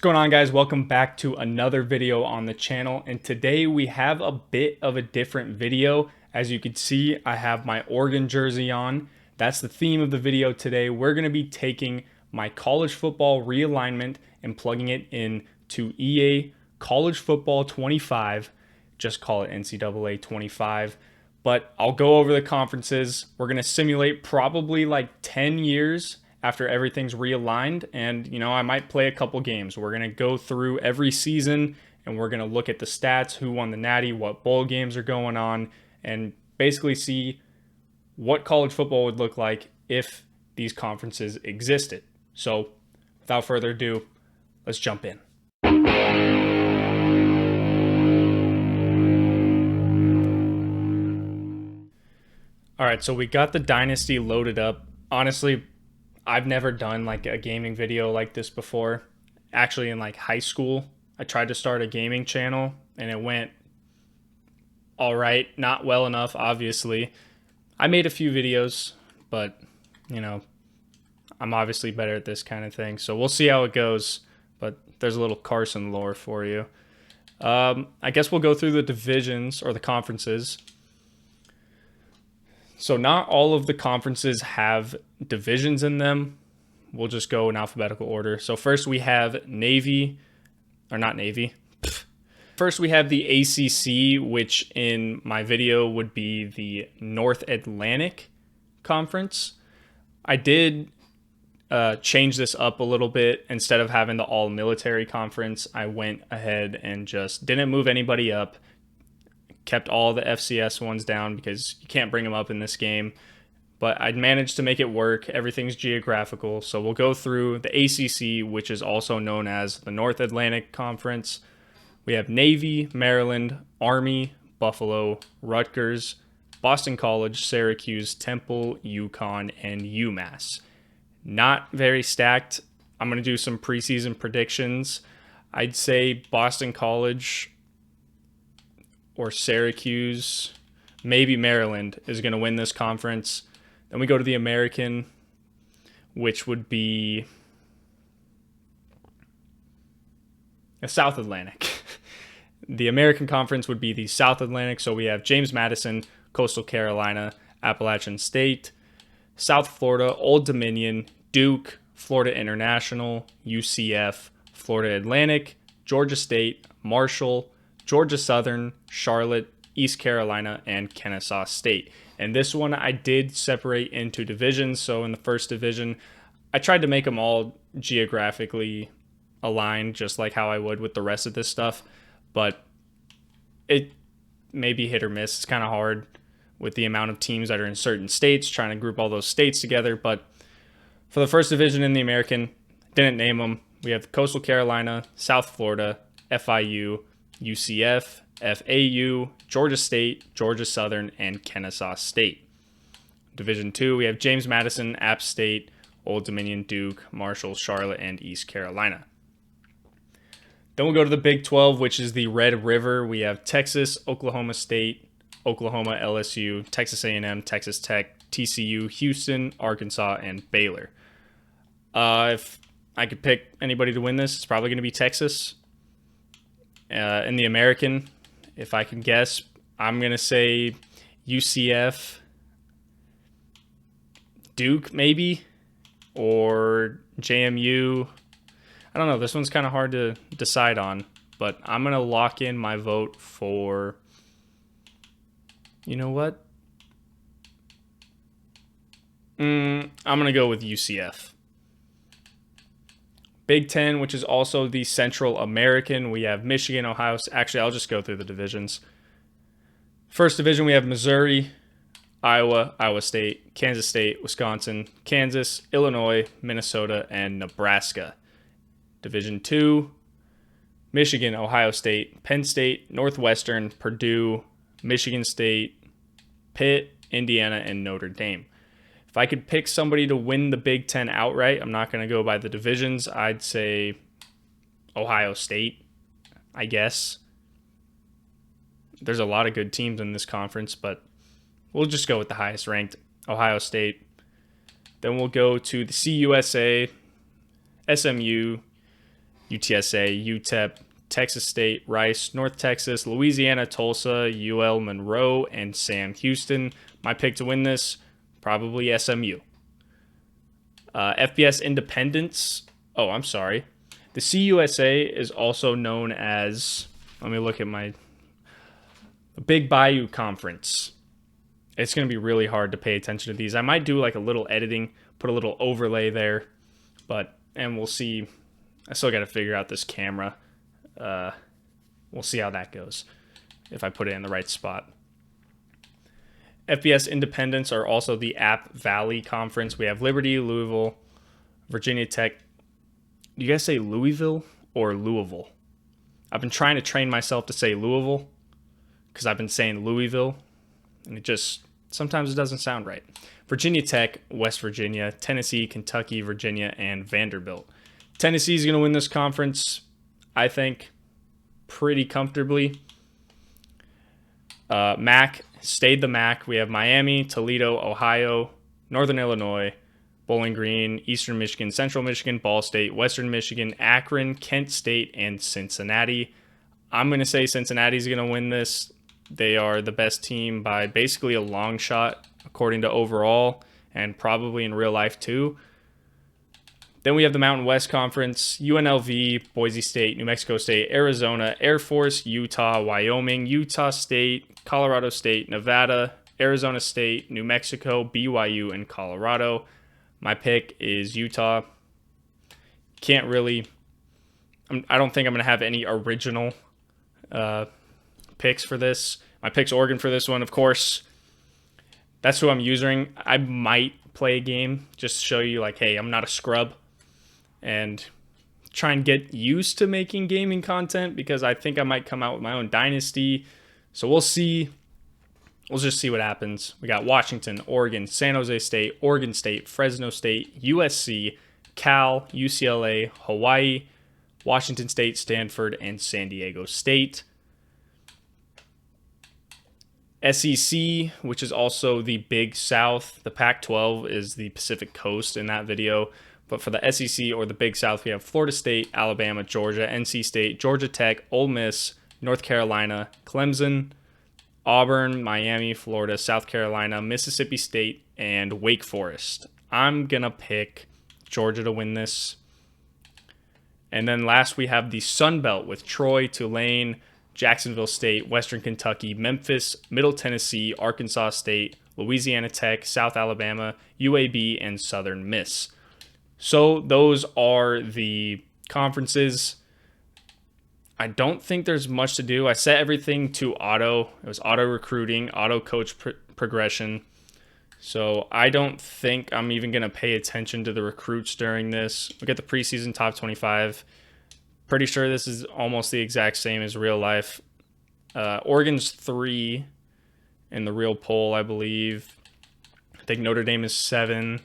Going on, guys? Welcome back to another video on the channel, and today we have a bit of a different video. As you can see, I have my Oregon jersey on. That's the theme of the video today. We're going to be taking my college football realignment and plugging it into EA College Football 25. Just call it NCAA 25. But I'll go over the conferences. We're going to simulate probably like 10 years after everything's realigned, and I might play a couple games. We're going to go through every season and we're going to look at the stats, who won the Natty, what bowl games are going on, and basically see what college football would look like if these conferences existed. So without further ado, let's jump in. All right, so we got the dynasty loaded up. Honestly, I've never done like a gaming video like this before. Actually, in like high school, I tried to start a gaming channel and it went all right, not well enough, obviously. I made a few videos, but I'm obviously better at this kind of thing. So we'll see how it goes, but there's a little Carson lore for you. I guess we'll go through the divisions or the conferences. So not all of the conferences have divisions in them. We'll just go in alphabetical order. So first we have Navy, or not Navy. First we have the ACC, which in my video would be the North Atlantic Conference. I did change this up a little bit. Instead of having the all military conference, I went ahead and just didn't move anybody up. Kept all the FCS ones down because you can't bring them up in this game. But I'd managed to make it work. Everything's geographical. So we'll go through the ACC, which is also known as the North Atlantic Conference. We have Navy, Maryland, Army, Buffalo, Rutgers, Boston College, Syracuse, Temple, UConn, and UMass. Not very stacked. I'm going to do some preseason predictions. I'd say Boston College or Syracuse, maybe Maryland, is going to win this conference. Then we go to the American, which would be the South Atlantic. The American Conference would be the South Atlantic, so we have James Madison, Coastal Carolina, Appalachian State, South Florida, Old Dominion, Duke, Florida International, UCF, Florida Atlantic, Georgia State, Marshall, Georgia Southern, Charlotte, East Carolina, and Kennesaw State. And this one I did separate into divisions. So in the first division, I tried to make them all geographically aligned, just like how I would with the rest of this stuff. But it may be hit or miss. It's kind of hard with the amount of teams that are in certain states, trying to group all those states together. But for the first division in the American, didn't name them. We have Coastal Carolina, South Florida, FIU, UCF, FAU, Georgia State, Georgia Southern, and Kennesaw State. Division 2, we have James Madison, App State, Old Dominion, Duke, Marshall, Charlotte, and East Carolina. Then we'll go to the Big 12, which is the Red River. We have Texas, Oklahoma State, Oklahoma, LSU, Texas A&M, Texas Tech, TCU, Houston, Arkansas, and Baylor. If I could pick anybody to win this, it's probably going to be Texas. In the American, if I can guess, I'm going to say UCF, Duke maybe, or JMU. I don't know. This one's kind of hard to decide on, but I'm going to lock in my vote for, you know what? I'm going to go with UCF. Big 10, which is also the Central American, we have Michigan, Ohio. Actually, I'll just go through the divisions. First division, we have Missouri, Iowa, Iowa State, Kansas State, Wisconsin, Kansas, Illinois, Minnesota, and Nebraska. Division 2, Michigan, Ohio State, Penn State, Northwestern, Purdue, Michigan State, Pitt, Indiana, and Notre Dame. If I could pick somebody to win the Big 10 outright, I'm not going to go by the divisions. I'd say Ohio State, I guess. There's a lot of good teams in this conference, but we'll just go with the highest ranked, Ohio State. Then we'll go to the CUSA, SMU, UTSA, UTEP, Texas State, Rice, North Texas, Louisiana, Tulsa, UL Monroe, and Sam Houston. My pick to win this, probably SMU. FBS Independence. Oh, I'm sorry. The CUSA is also known as, let me look at my Big Bayou Conference. It's going to be really hard to pay attention to these. I might do like a little editing, put a little overlay there, and we'll see. I still got to figure out this camera. We'll see how that goes if I put it in the right spot. FBS Independents are also the App Valley Conference. We have Liberty, Louisville, Virginia Tech. Do you guys say Louisville or Louisville? I've been trying to train myself to say Louisville because I've been saying Louisville, and sometimes it doesn't sound right. Virginia Tech, West Virginia, Tennessee, Kentucky, Virginia, and Vanderbilt. Tennessee's going to win this conference, I think, pretty comfortably. MAC stayed the MAC. We have Miami, Toledo, Ohio, Northern Illinois, Bowling Green, Eastern Michigan, Central Michigan, Ball State, Western Michigan, Akron, Kent State, and Cincinnati. I'm going to say Cincinnati's going to win this. They are the best team by basically a long shot, according to overall, and probably in real life too. Then we have the Mountain West Conference, UNLV, Boise State, New Mexico State, Arizona, Air Force, Utah, Wyoming, Utah State, Colorado State, Nevada, Arizona State, New Mexico, BYU, and Colorado. My pick is Utah. I don't think I'm going to have any original picks for this. My pick's Oregon for this one, of course. That's who I'm using. I might play a game just to show you, like, hey, I'm not a scrub. And try and get used to making gaming content because I think I might come out with my own dynasty. So we'll see. We'll just see what happens. We got Washington, Oregon, San Jose State, Oregon State, Fresno State, USC, Cal, UCLA, Hawaii, Washington State, Stanford, and San Diego State. SEC, which is also the Big South. The Pac-12 is the Pacific Coast in that video. But for the SEC or the Big South, we have Florida State, Alabama, Georgia, NC State, Georgia Tech, Ole Miss, North Carolina, Clemson, Auburn, Miami, Florida, South Carolina, Mississippi State, and Wake Forest. I'm going to pick Georgia to win this. And then last we have the Sun Belt with Troy, Tulane, Jacksonville State, Western Kentucky, Memphis, Middle Tennessee, Arkansas State, Louisiana Tech, South Alabama, UAB, and Southern Miss. So those are the conferences. I don't think there's much to do. I set everything to auto. It was auto recruiting, auto coach progression. So I don't think I'm even going to pay attention to the recruits during this. Look at the preseason top 25. Pretty sure this is almost the exact same as real life. Oregon's 3 in the real poll, I believe. I think Notre Dame is 7.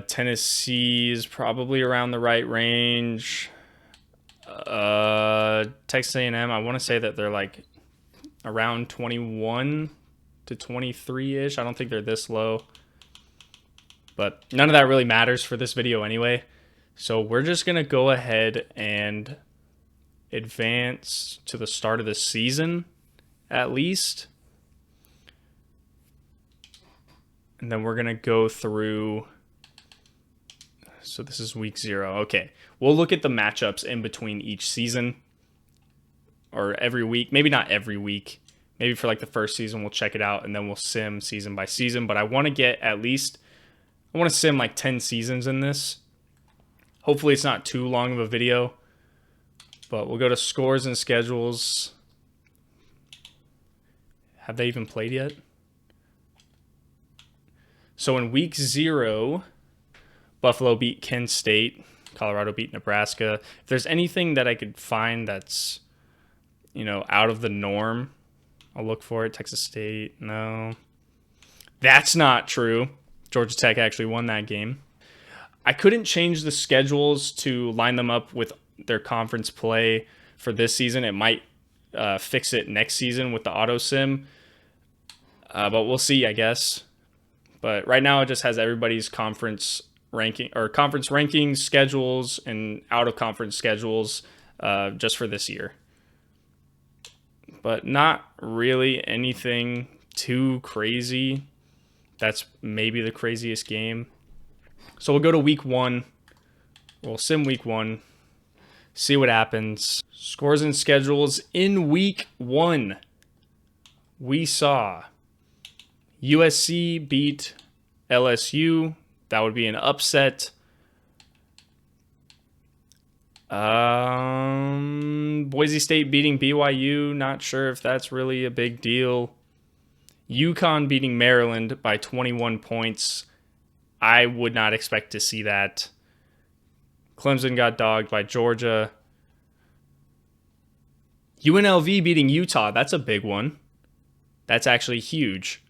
Tennessee is probably around the right range. Texas A&M, I want to say that they're like around 21 to 23-ish. I don't think they're this low. But none of that really matters for this video anyway. So we're just going to go ahead and advance to the start of the season, at least. And then we're going to go through... So this is week 0. Okay. We'll look at the matchups in between each season or every week. Maybe not every week. Maybe for like the first season, we'll check it out and then we'll sim season by season. But I want to get I want to sim like 10 seasons in this. Hopefully it's not too long of a video. But we'll go to scores and schedules. Have they even played yet? So in week 0... Buffalo beat Kent State. Colorado beat Nebraska. If there's anything that I could find that's, out of the norm, I'll look for it. Texas State, no. That's not true. Georgia Tech actually won that game. I couldn't change the schedules to line them up with their conference play for this season. It might fix it next season with the auto sim. But we'll see, I guess. But right now it just has everybody's conference ranking or conference rankings, schedules, and out of conference schedules just for this year. But not really anything too crazy. That's maybe the craziest game. So we'll go to week 1. We'll sim week 1. See what happens. Scores and schedules in week 1. We saw USC beat LSU. That would be an upset. Boise State beating BYU. Not sure if that's really a big deal. UConn beating Maryland by 21 points. I would not expect to see that. Clemson got dogged by Georgia. UNLV beating Utah. That's a big one. That's actually huge.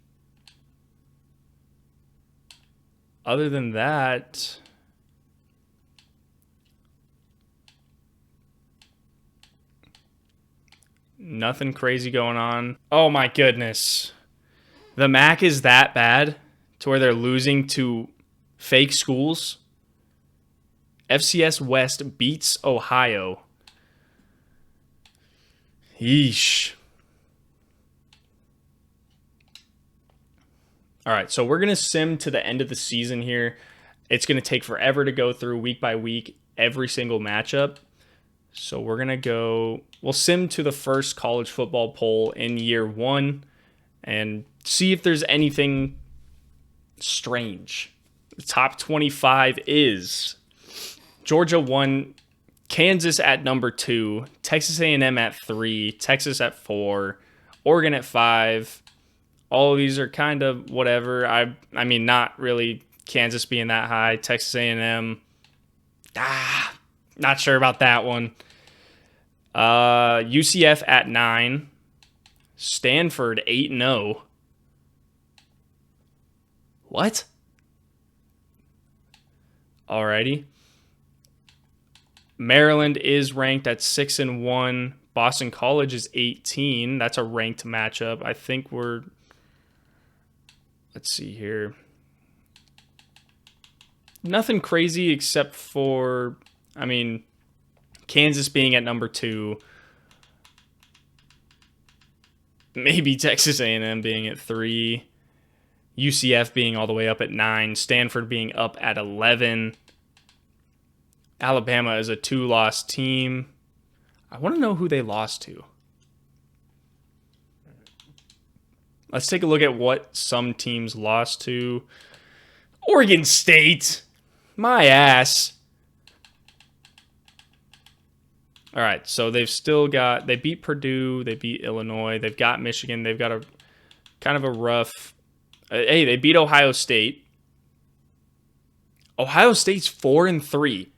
Other than that, nothing crazy going on. Oh my goodness. The MAC is that bad to where they're losing to fake schools. FCS West beats Ohio. Yeesh. All right, so we're going to sim to the end of the season here. It's going to take forever to go through week by week every single matchup. So we're going to we'll sim to the first college football poll in year 1 and see if there's anything strange. The top 25 is Georgia 1, Kansas at number 2, Texas A&M at 3, Texas at 4, Oregon at 5. All of these are kind of whatever. I mean, not really Kansas being that high. Texas A&M, not sure about that one. UCF at 9. Stanford 8-0. What? Alrighty. Maryland is ranked at 6-1. Boston College is 18. That's a ranked matchup. I think let's see here. Nothing crazy except for, Kansas being at number 2. Maybe Texas A&M being at 3. UCF being all the way up at 9. Stanford being up at 11. Alabama is a 2-loss team. I want to know who they lost to. Let's take a look at what some teams lost to. Oregon State. My ass. All right, so they beat Purdue, they beat Illinois, they've got Michigan, they've got a kind of a rough, they beat Ohio State. Ohio State's 4-3.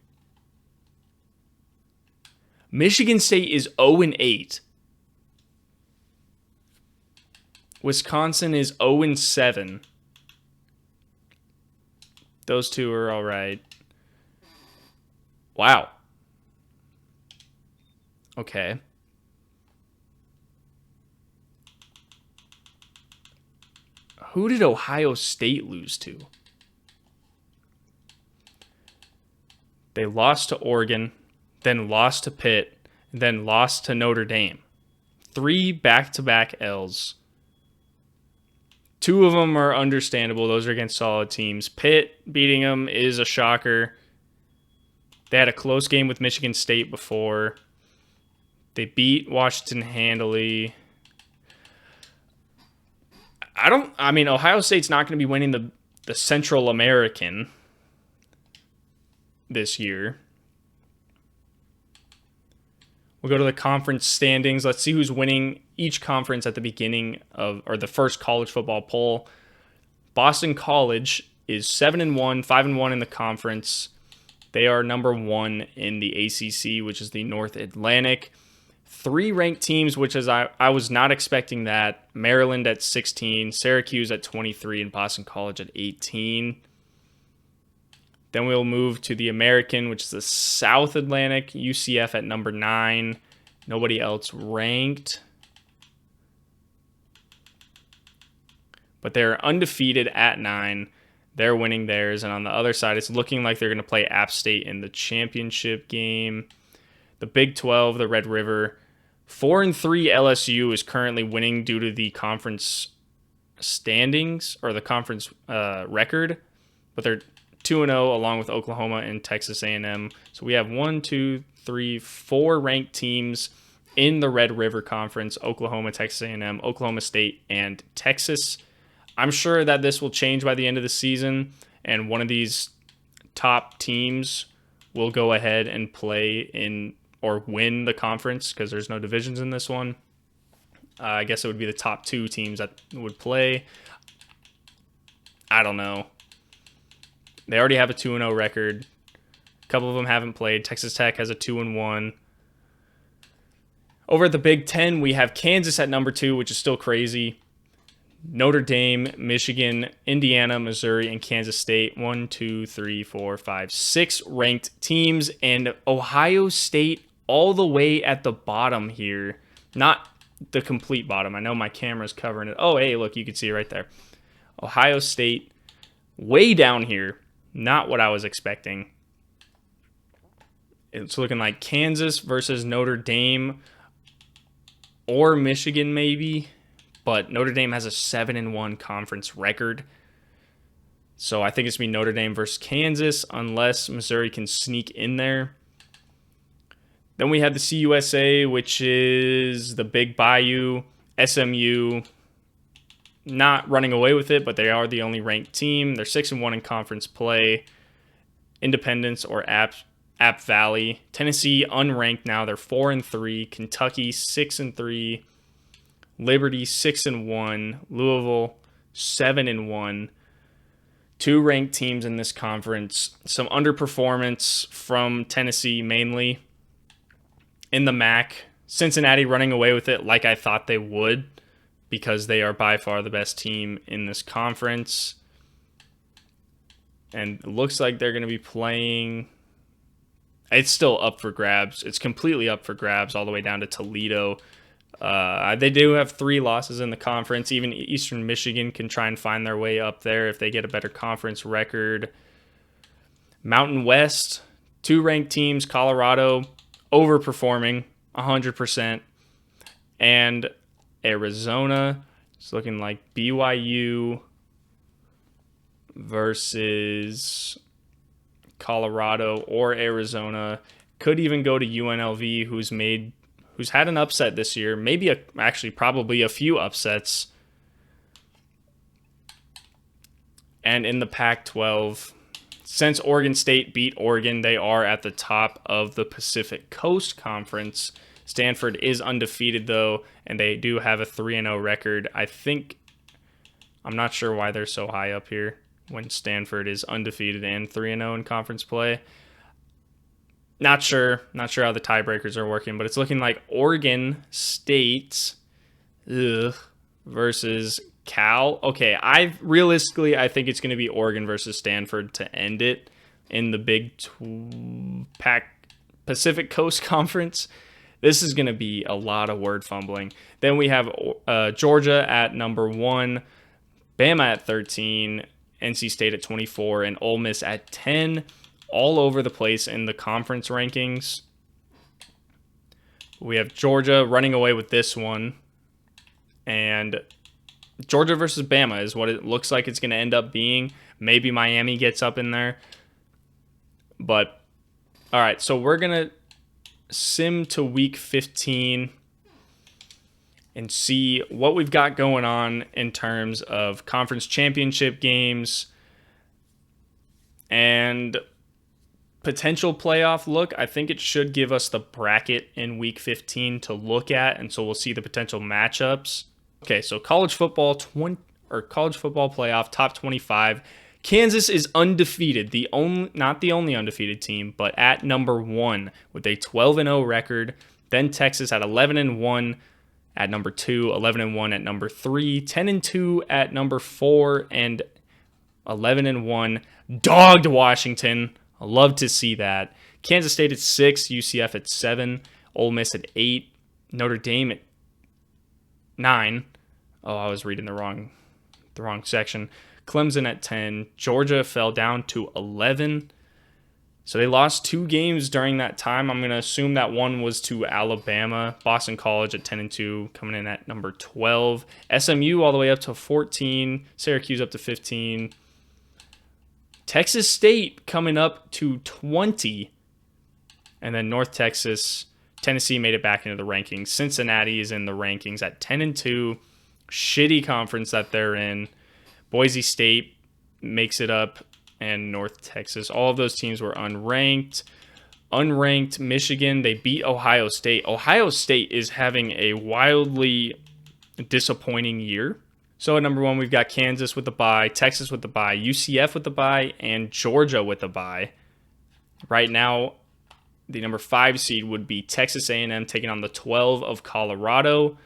Michigan State is 0-8. Wisconsin is 0-7. Those two are all right. Wow. Okay. Who did Ohio State lose to? They lost to Oregon, then lost to Pitt, then lost to Notre Dame. 3 back-to-back L's. 2 of them are understandable. Those are against solid teams. Pitt beating them is a shocker. They had a close game with Michigan State before. They beat Washington handily. Ohio State's not going to be winning the Central American this year. We'll go to the conference standings. Let's see who's winning each conference at the beginning or the first college football poll. Boston College is 7-1, 5-1 in the conference. They are number 1 in the ACC, which is the North Atlantic. 3 ranked teams, which is I was not expecting that. Maryland at 16, Syracuse at 23, and Boston College at 18. Then we'll move to the American, which is the South Atlantic. UCF at number 9. Nobody else ranked. But they're undefeated at 9. They're winning theirs. And on the other side, it's looking like they're going to play App State in the championship game. The Big 12, the Red River. 4-3 LSU is currently winning due to the conference standings or the conference record, but they're 2-0 along with Oklahoma and Texas A&M. So we have 4 ranked teams in the Red River Conference: Oklahoma, Texas A&M, Oklahoma State, and Texas. I'm sure that this will change by the end of the season, and one of these top teams will go ahead and play in or win the conference because there's no divisions in this one. I guess it would be the top 2 teams that would play. I don't know. They already have a 2-0 record. A couple of them haven't played. Texas Tech has a 2-1. Over at the Big Ten, we have Kansas at number 2, which is still crazy. Notre Dame, Michigan, Indiana, Missouri, and Kansas State. 6 ranked teams. And Ohio State all the way at the bottom here. Not the complete bottom. I know my camera's covering it. Oh, hey, look, you can see it right there. Ohio State way down here. Not what I was expecting. It's looking like Kansas versus Notre Dame or Michigan maybe. But Notre Dame has a 7-1 conference record. So I think it's going to be Notre Dame versus Kansas unless Missouri can sneak in there. Then we have the CUSA, which is the Big Bayou, SMU. Not running away with it, but they are the only ranked team. They're 6-1 in conference play. Independence or App Valley. Tennessee unranked now. They're 4-3. Kentucky 6-3. Liberty 6-1. Louisville 7-1. 2 ranked teams in this conference. Some underperformance from Tennessee mainly. In the MAC, Cincinnati running away with it like I thought they would because they are by far the best team in this conference. And it looks like they're going to be playing. It's still up for grabs. It's completely up for grabs all the way down to Toledo. They do have 3 losses in the conference. Even Eastern Michigan can try and find their way up there if they get a better conference record. Mountain West, 2 ranked teams. Colorado overperforming 100%. And Arizona, it's looking like BYU versus Colorado or Arizona. Could even go to UNLV, who's had an upset this year. Maybe probably a few upsets. And in the Pac-12, since Oregon State beat Oregon, they are at the top of the Pacific Coast Conference. Stanford is undefeated, though, and they do have a 3-0 record. I'm not sure why they're so high up here when Stanford is undefeated and 3-0 in conference play. Not sure how the tiebreakers are working, but it's looking like Oregon State versus Cal. Okay, I think it's going to be Oregon versus Stanford to end it in the Pacific Coast Conference. This is going to be a lot of word fumbling. Then we have Georgia at number 1, Bama at 13, NC State at 24, and Ole Miss at 10. All over the place in the conference rankings. We have Georgia running away with this one. And Georgia versus Bama is what it looks like it's going to end up being. Maybe Miami gets up in there. But, all right, so we're going to sim to week 15 and see what we've got going on in terms of conference championship games and potential playoff look. I think it should give us the bracket in week 15 to look at, and so we'll see the potential matchups. Okay, so college football playoff top 25. Kansas is undefeated, not the only undefeated team, but at number 1 with a 12-0 record. Then Texas at 11-1 at number 2, 11-1 at number 3, 10-2 at number 4, and 11-1 dogged Washington. I love to see that. Kansas State at 6, UCF at 7, Ole Miss at 8, Notre Dame at 9. Oh, I was reading the wrong section. Clemson at 10. Georgia fell down to 11. So they lost 2 games during that time. I'm going to assume that one was to Alabama. Boston College at 10-2, coming in at number 12. SMU all the way up to 14. Syracuse up to 15. Texas State coming up to 20. And then North Texas, Tennessee made it back into the rankings. Cincinnati is in the rankings at 10-2. Shitty conference that they're in. Boise State makes it up, and North Texas. All of those teams were unranked. Unranked Michigan, they beat Ohio State. Ohio State is having a wildly disappointing year. So at number 1, we've got Kansas with the bye, Texas with the bye, UCF with the bye, and Georgia with the bye. Right now, the number 5 seed would be Texas A&M taking on the 12 of Colorado.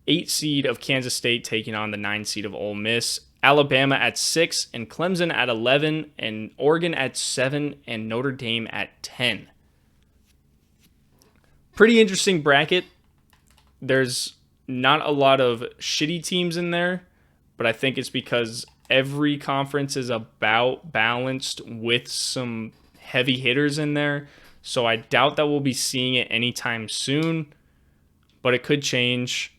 8 seed of Kansas State taking on the 9 seed of Ole Miss. Alabama at 6 and Clemson at 11 and Oregon at 7 and Notre Dame at 10. Pretty interesting bracket. There's not a lot of shitty teams in there, but I think it's because every conference is about balanced with some heavy hitters in there. So I doubt that we'll be seeing it anytime soon, but it could change.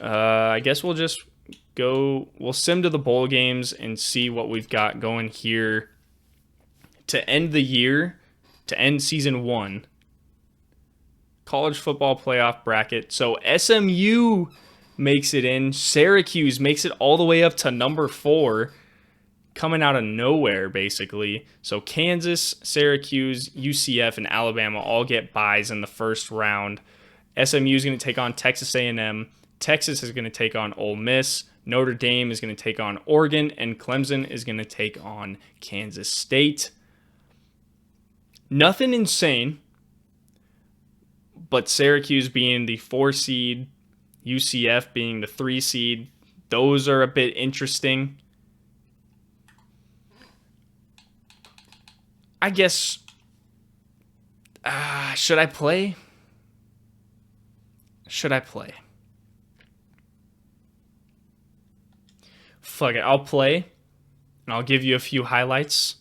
I guess we'll sim to the bowl games and see what we've got going here to end the year, to end season 1. College football playoff bracket. So SMU makes it in. Syracuse makes it all the way up to number 4, coming out of nowhere, basically. So Kansas, Syracuse, UCF, and Alabama all get byes in the first round. SMU is going to take on Texas A&M. Texas is going to take on Ole Miss. Notre Dame is going to take on Oregon. And Clemson is going to take on Kansas State. Nothing insane, but Syracuse being the 4 seed, UCF being the 3 seed, those are a bit interesting. I guess, should I play? Fuck it, I'll play, and I'll give you a few highlights.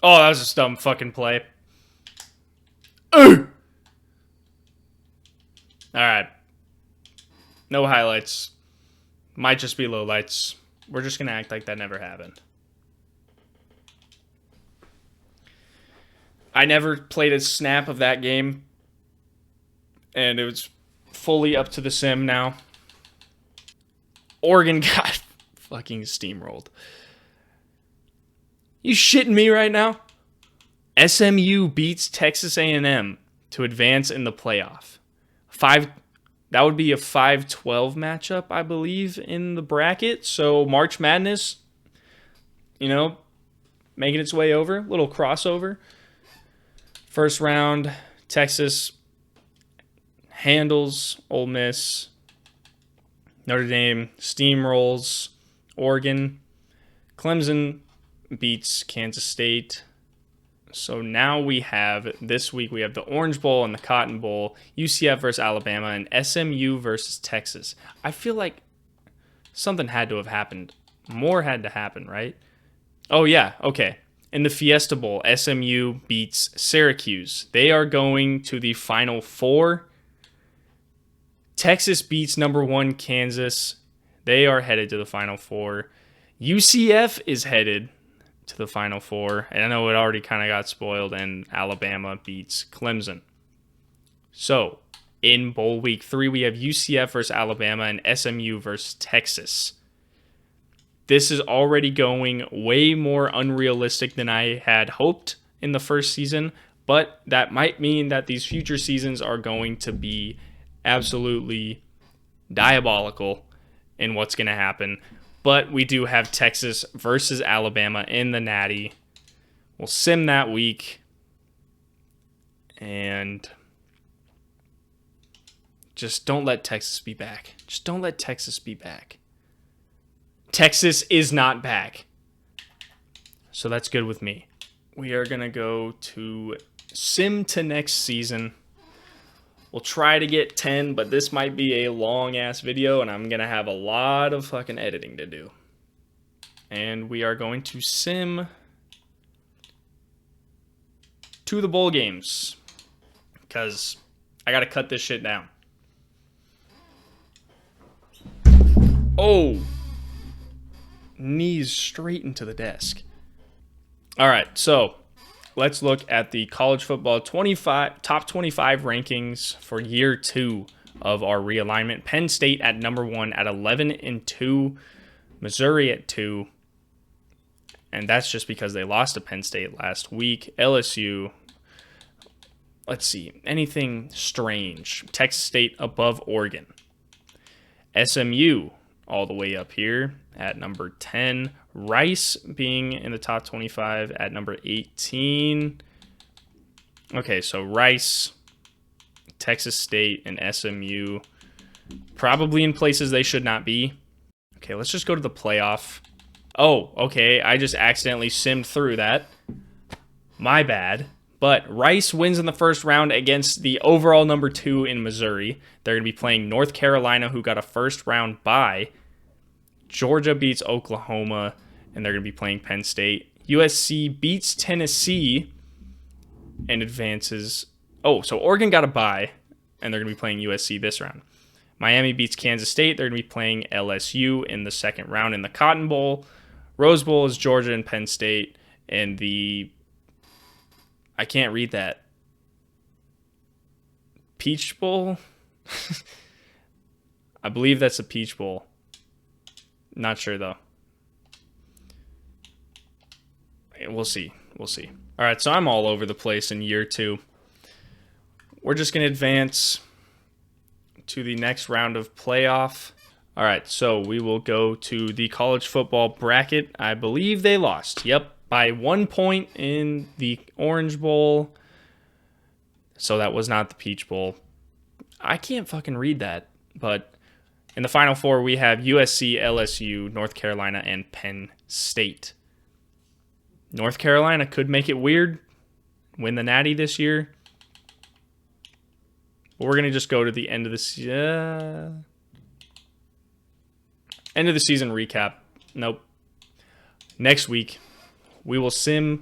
Oh, that was a dumb fucking play. Alright. No highlights. Might just be lowlights. We're just going to act like that never happened. I never played a snap of that game, and it was fully up to the sim now. Oregon got fucking steamrolled. You shitting me right now? SMU beats Texas A&M to advance in the playoff. That would be a 5-12 matchup, I believe, in the bracket. So March Madness, making its way over. Little crossover. First round, Texas handles Ole Miss. Notre Dame steamrolls Oregon. Clemson beats Kansas State. So now this week we have the Orange Bowl and the Cotton Bowl, UCF versus Alabama, and SMU versus Texas. I feel like something had to have happened. More had to happen, right? Oh, yeah, okay. In the Fiesta Bowl, SMU beats Syracuse. They are going to the Final Four. Texas beats number 1 Kansas. They are headed to the Final Four. UCF is headed to the Final Four. And I know it already kind of got spoiled, and Alabama beats Clemson. So, in Bowl Week 3, we have UCF versus Alabama and SMU versus Texas. This is already going way more unrealistic than I had hoped in the first season, but that might mean that these future seasons are going to be absolutely diabolical in what's going to happen. But we do have Texas versus Alabama in the Natty. We'll sim that week. And just don't let Texas be back. Just don't let Texas be back. Texas is not back. So that's good with me. We are going to go to sim to next season. We'll try to get 10, but this might be a long-ass video, and I'm going to have a lot of fucking editing to do. And we are going to sim to the bowl games, because I got to cut this shit down. Oh! Knees straight into the desk. All right, so let's look at the college football top 25 rankings for year 2 of our realignment. Penn State at number 1 at 11-2, Missouri at 2, and that's just because they lost to Penn State last week. LSU, let's see, anything strange? Texas State above Oregon. SMU all the way up here at number 10. Rice being in the top 25 at number 18. Okay, so Rice, Texas State, and SMU probably in places they should not be. Okay, let's just go to the playoff. Oh, okay, I just accidentally simmed through that. My bad. But Rice wins in the first round against the overall number 2 in Missouri. They're going to be playing North Carolina, who got a first round bye. Georgia beats Oklahoma, and they're going to be playing Penn State. USC beats Tennessee and advances. Oh, so Oregon got a bye, and they're going to be playing USC this round. Miami beats Kansas State. They're going to be playing LSU in the second round in the Cotton Bowl. Rose Bowl is Georgia and Penn State, and I can't read that. Peach Bowl? I believe that's a Peach Bowl. Not sure, though. We'll see. We'll see. All right, so I'm all over the place in year 2. We're just going to advance to the next round of playoff. All right, so we will go to the college football bracket. I believe they lost. Yep, by 1 point in the Orange Bowl. So that was not the Peach Bowl. I can't fucking read that, but in the Final Four, we have USC, LSU, North Carolina, and Penn State. North Carolina could make it weird, win the Natty this year. But we're going to just go to the end of the season. End of the season recap. Nope. Next week, we will see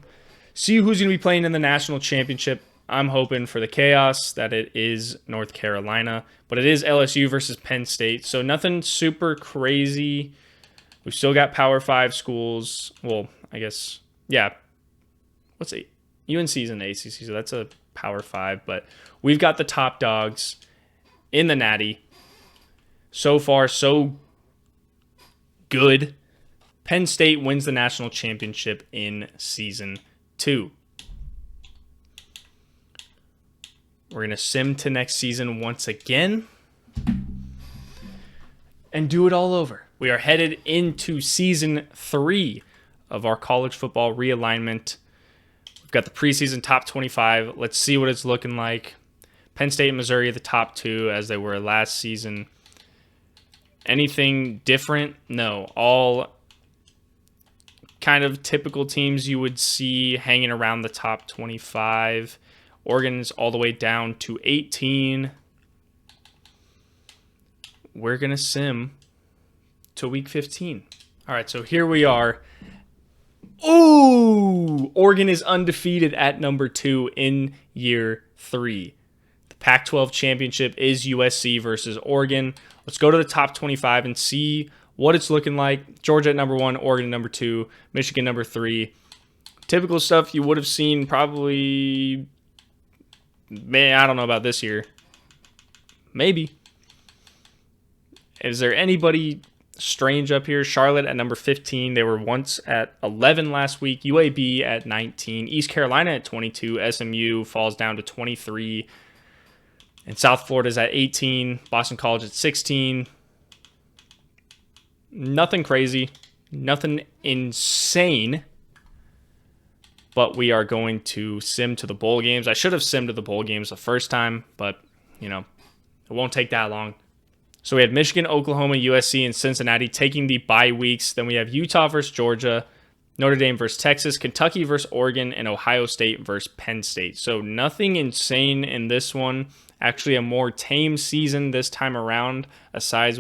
who's going to be playing in the national championship. I'm hoping for the chaos that it is North Carolina, but it is LSU versus Penn State, so nothing super crazy. We've still got Power 5 schools. Well, I guess, yeah. What's it? UNC's in the ACC, so that's a Power 5, but we've got the top dogs in the Natty. So far, so good. Penn State wins the national championship in season 2. We're going to sim to next season once again and do it all over. We are headed into season 3 of our college football realignment. We've got the preseason top 25. Let's see what it's looking like. Penn State and Missouri are the top 2 as they were last season. Anything different? No. All kind of typical teams you would see hanging around the top 25. Oregon's all the way down to 18. We're going to sim to week 15. All right, so here we are. Ooh! Oregon is undefeated at number 2 in year 3. The Pac-12 championship is USC versus Oregon. Let's go to the top 25 and see what it's looking like. Georgia at number 1, Oregon at number 2, Michigan number 3. Typical stuff you would have seen probably... Man, I don't know about this year. Maybe. Is there anybody strange up here? Charlotte at number 15. They were once at 11 last week. UAB at 19. East Carolina at 22. SMU falls down to 23. And South Florida's at 18. Boston College at 16. Nothing crazy. Nothing insane. But we are going to sim to the bowl games. I should have simmed to the bowl games the first time, but, you know, it won't take that long. So we have Michigan, Oklahoma, USC, and Cincinnati taking the bye weeks. Then we have Utah versus Georgia, Notre Dame versus Texas, Kentucky versus Oregon, and Ohio State versus Penn State. So nothing insane in this one. Actually, a more tame season this time around, aside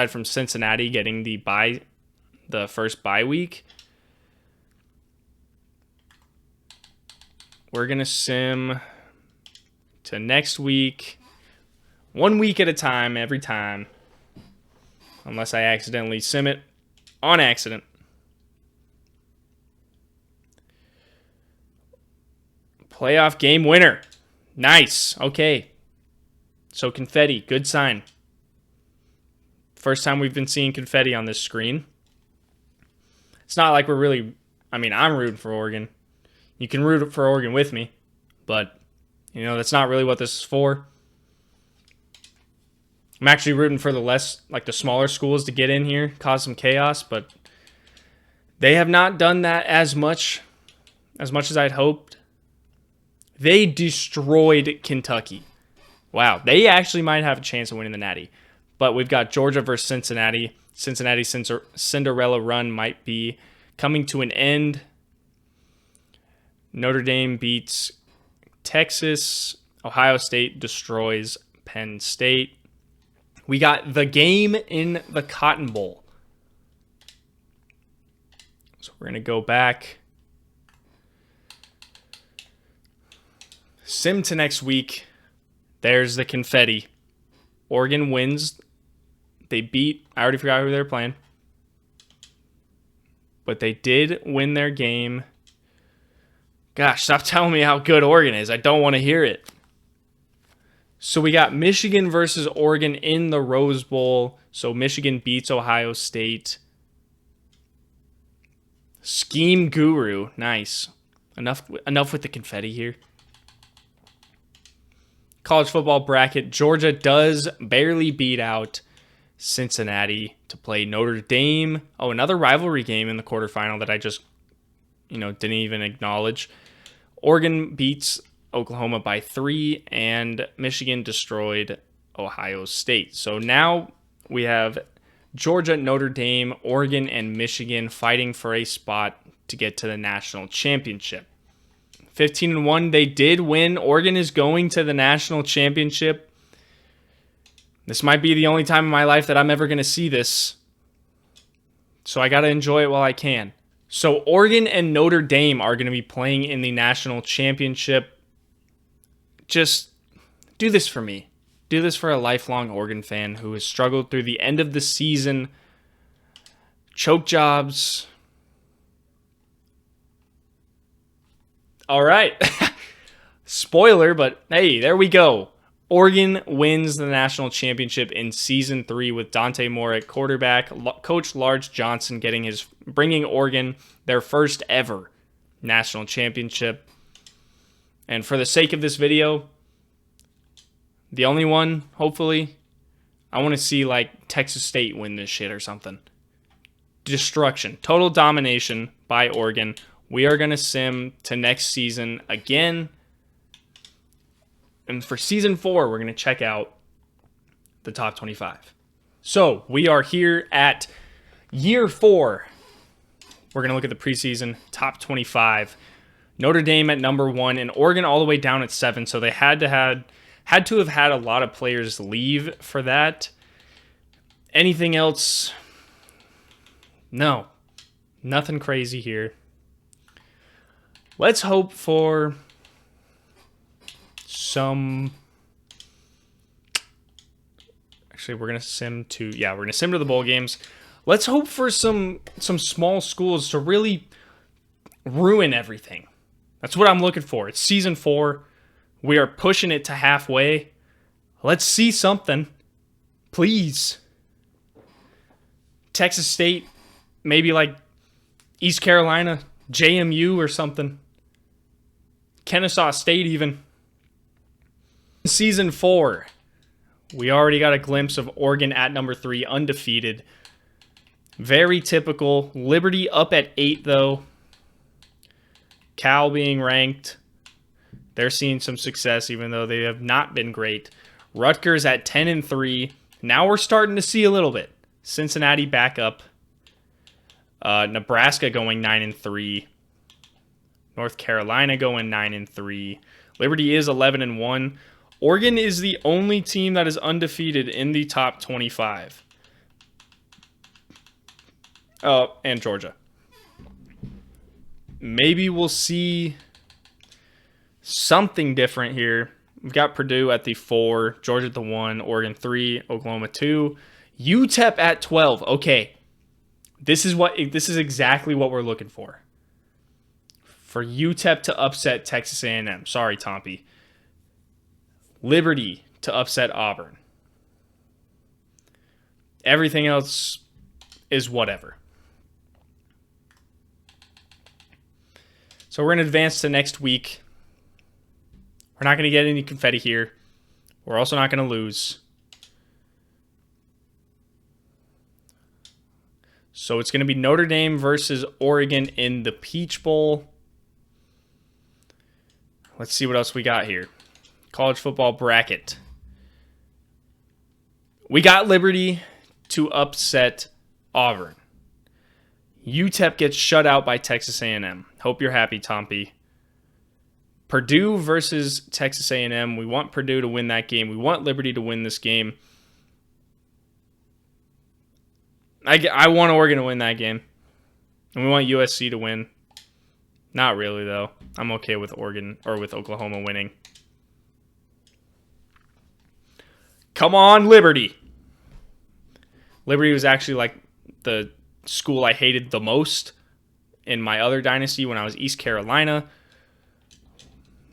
from Cincinnati getting the first bye week. We're going to sim to next week, 1 week at a time, every time, unless I accidentally sim it on accident. Playoff game winner. Nice. Okay. So confetti, good sign. First time we've been seeing confetti on this screen. It's not like we're really, I'm rooting for Oregon. You can root for Oregon with me, but, that's not really what this is for. I'm actually rooting for the smaller schools to get in here, cause some chaos, but they have not done that as much as I'd hoped. They destroyed Kentucky. Wow, they actually might have a chance of winning the Natty. But we've got Georgia versus Cincinnati. Cincinnati's Cinderella run might be coming to an end. Notre Dame beats Texas. Ohio State destroys Penn State. We got the game in the Cotton Bowl. So we're going to go back. Sim to next week. There's the confetti. Oregon wins. They beat, I already forgot who they were playing. But they did win their game. Gosh, stop telling me how good Oregon is. I don't want to hear it. So we got Michigan versus Oregon in the Rose Bowl. So Michigan beats Ohio State. Scheme Guru. Nice. Enough with the confetti here. College football bracket. Georgia does barely beat out Cincinnati to play Notre Dame. Oh, another rivalry game in the quarterfinal that I just, didn't even acknowledge. Oregon beats Oklahoma by 3, and Michigan destroyed Ohio State. So now we have Georgia, Notre Dame, Oregon, and Michigan fighting for a spot to get to the national championship. 15-1, they did win. Oregon is going to the national championship. This might be the only time in my life that I'm ever going to see this. So I got to enjoy it while I can. So Oregon and Notre Dame are going to be playing in the national championship. Just do this for me. Do this for a lifelong Oregon fan who has struggled through the end of the season. Choke jobs. All right. Spoiler, but hey, there we go. Oregon wins the national championship in season 3 with Dante Moore at quarterback. Coach Large Johnson bringing Oregon their first ever national championship. And for the sake of this video, the only one, hopefully, I want to see Texas State win this shit or something. Destruction, total domination by Oregon. We are going to sim to next season again. And for season 4, we're going to check out the top 25. So we are here at year 4. We're going to look at the preseason top 25. Notre Dame at number 1 and Oregon all the way down at 7. So they had to have had a lot of players leave for that. Anything else? No. Nothing crazy here. Let's hope for actually we're gonna sim to the bowl games. Let's hope for some small schools to really ruin everything. That's what I'm looking for. It's season 4. We are pushing it to halfway. Let's see something, please. Texas State, maybe East Carolina, JMU or something. Kennesaw State even. Season 4, we already got a glimpse of Oregon at number 3, undefeated. Very typical. Liberty up at 8, though. Cal being ranked. They're seeing some success, even though they have not been great. Rutgers at 10-3. Now we're starting to see a little bit. Cincinnati back up. Nebraska going 9-3. North Carolina going 9-3. Liberty is 11-1. Oregon is the only team that is undefeated in the top 25. Oh, and Georgia. Maybe we'll see something different here. We've got Purdue at the 4, Georgia at the 1, Oregon 3, Oklahoma 2, UTEP at 12. Okay, this is exactly what we're looking for. For UTEP to upset Texas A&M. Sorry, Tompi. Liberty to upset Auburn. Everything else is whatever. So we're going to advance to next week. We're not going to get any confetti here. We're also not going to lose. So it's going to be Notre Dame versus Oregon in the Peach Bowl. Let's see what else we got here. College football bracket. We got Liberty to upset Auburn. UTEP gets shut out by Texas A&M. Hope you're happy, Tompi. Purdue versus Texas A&M. We want Purdue to win that game. We want Liberty to win this game. I want Oregon to win that game. And we want USC to win. Not really, though. I'm okay with Oregon or with Oklahoma winning. Come on, Liberty. Liberty was actually like the school I hated the most in my other dynasty when I was East Carolina.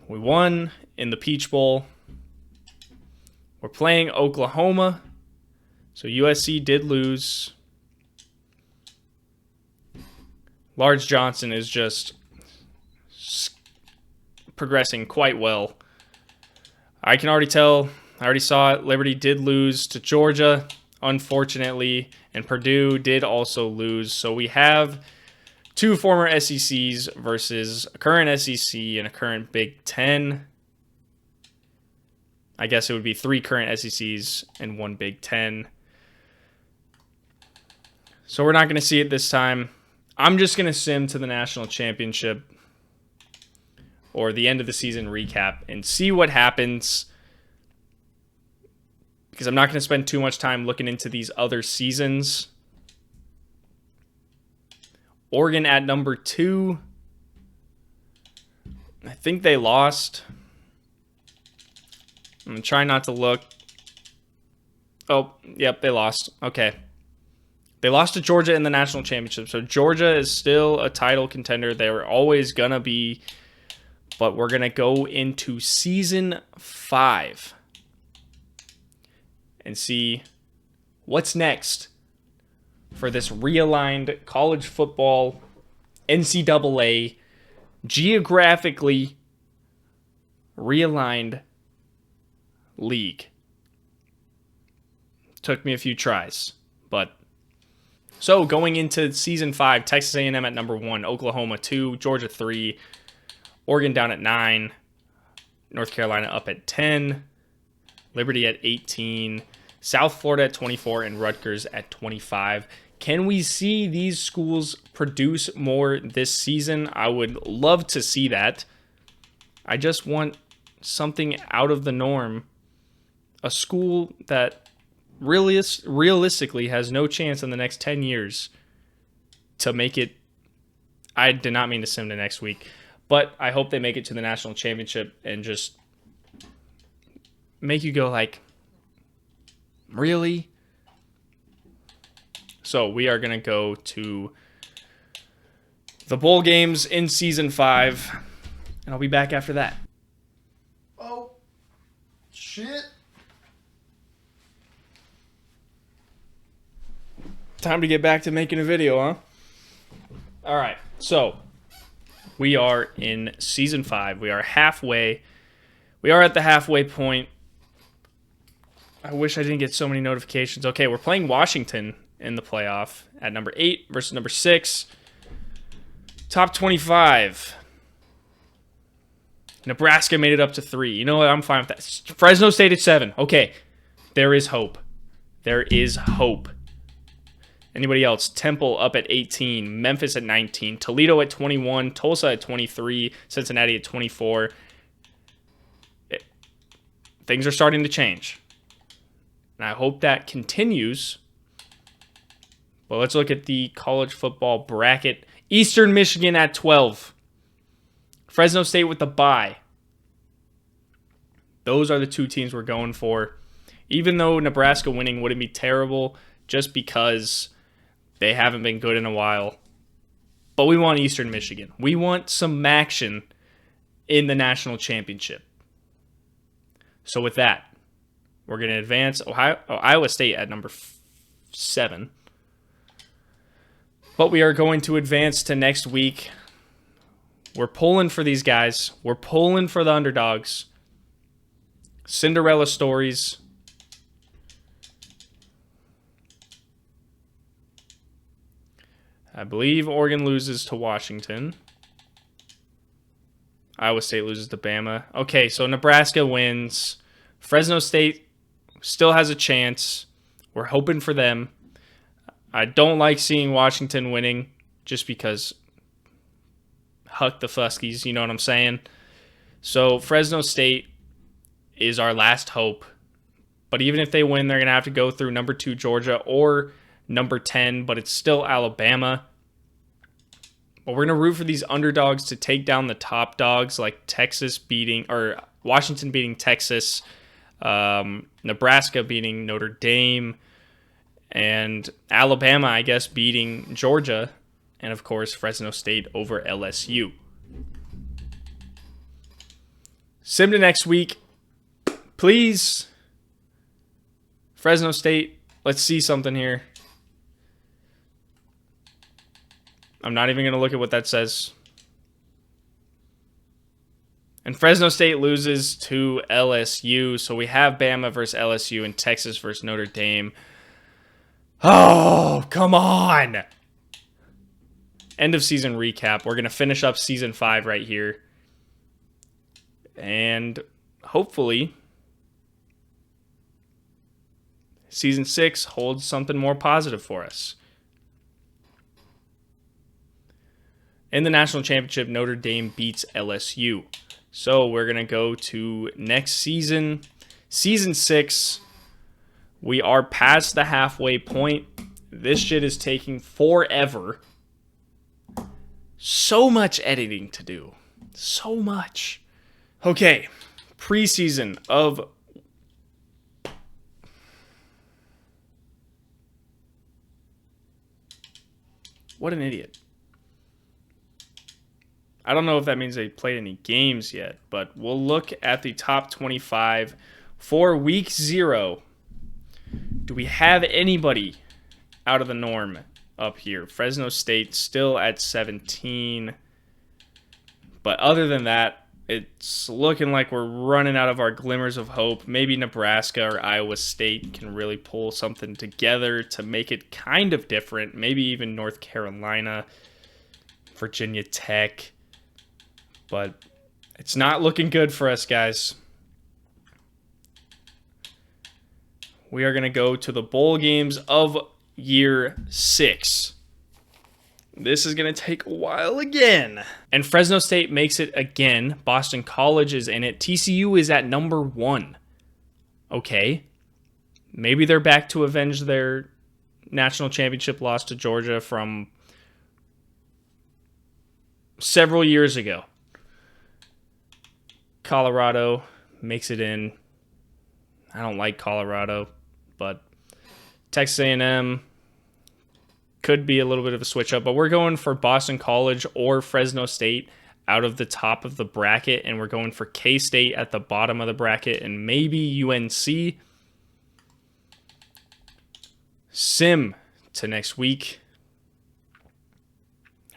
We won in the Peach Bowl. We're playing Oklahoma. So USC did lose. Large Johnson is just progressing quite well. I can already tell. I already saw it. Liberty did lose to Georgia, unfortunately, and Purdue did also lose. So we have two former SECs versus a current SEC and a current Big Ten. I guess it would be 3 current SECs and 1 Big Ten. So we're not going to see it this time. I'm just going to sim to the national championship or the end of the season recap and see what happens, because I'm not going to spend too much time looking into these other seasons. Oregon at number 2. I think they lost. I'm going to try not to look. Oh, yep, they lost. Okay. They lost to Georgia in the national championship. So Georgia is still a title contender. They were always going to be. But we're going to go into season 5 and see what's next for this realigned college football NCAA geographically realigned league. Took me a few tries, but so going into season 5, Texas A&M at number 1, Oklahoma 2, Georgia 3, Oregon down at 9, North Carolina up at 10, Liberty at 18, South Florida at 24, and Rutgers at 25. Can we see these schools produce more this season? I would love to see that. I just want something out of the norm. A school that realistically has no chance in the next 10 years to make it. I did not mean to sim to next week, but I hope they make it to the national championship and just make you go like, really? So we are going to go to the bowl games in season 5, and I'll be back after that. Oh, shit. Time to get back to making a video, huh? All right, so we are in season 5. We are halfway. We are at the halfway point. I wish I didn't get so many notifications. Okay, we're playing Washington in the playoff at number 8 versus number 6. Top 25. Nebraska made it up to 3. You know what? I'm fine with that. Fresno State at 7. Okay, there is hope. There is hope. Anybody else? Temple up at 18, Memphis at 19, Toledo at 21, Tulsa at 23, Cincinnati at 24. things are starting to change. And I hope that continues. But let's look at the college football bracket. Eastern Michigan at 12. Fresno State with the bye. Those are the two teams we're going for. Even though Nebraska winning wouldn't be terrible just because they haven't been good in a while. But we want Eastern Michigan. We want some action in the national championship. So with that, we're going to advance Iowa State at number 7. But we are going to advance to next week. We're pulling for these guys. We're pulling for the underdogs. Cinderella stories. I believe Oregon loses to Washington. Iowa State loses to Bama. Okay, so Nebraska wins. Fresno State still has a chance. We're hoping for them. I don't like seeing Washington winning just because huck the Fuskies, you know what I'm saying? So Fresno State is our last hope. But even if they win, they're going to have to go through number 2 Georgia or number 10, but it's still Alabama. But we're going to root for these underdogs to take down the top dogs like Washington beating Texas, Nebraska beating Notre Dame, and Alabama, I guess, beating Georgia, and of course Fresno State over LSU. Sim to next week. Please, Fresno State, let's see something here. I'm not even going to look at what that says. And Fresno State loses to LSU. So we have Bama versus LSU and Texas versus Notre Dame. Oh, come on. End of season recap. We're going to finish up season 5 right here. And hopefully season 6 holds something more positive for us. In the national championship, Notre Dame beats LSU. So we're going to go to next season. Season 6. We are past the halfway point. This shit is taking forever. So much editing to do. So much. Okay. Preseason of... What an idiot. I don't know if that means they played any games yet, but we'll look at the top 25 for week 0. Do we have anybody out of the norm up here? Fresno State still at 17. But other than that, it's looking like we're running out of our glimmers of hope. Maybe Nebraska or Iowa State can really pull something together to make it kind of different. Maybe even North Carolina, Virginia Tech. But it's not looking good for us, guys. We are going to go to the bowl games of year 6. This is going to take a while again. And Fresno State makes it again. Boston College is in it. TCU is at number 1. Okay. Maybe they're back to avenge their national championship loss to Georgia from several years ago. Colorado makes it in. I don't like Colorado, but Texas A&M could be a little bit of a switch up, but we're going for Boston College or Fresno State out of the top of the bracket, and we're going for K-State at the bottom of the bracket and maybe UNC. Sim to next week.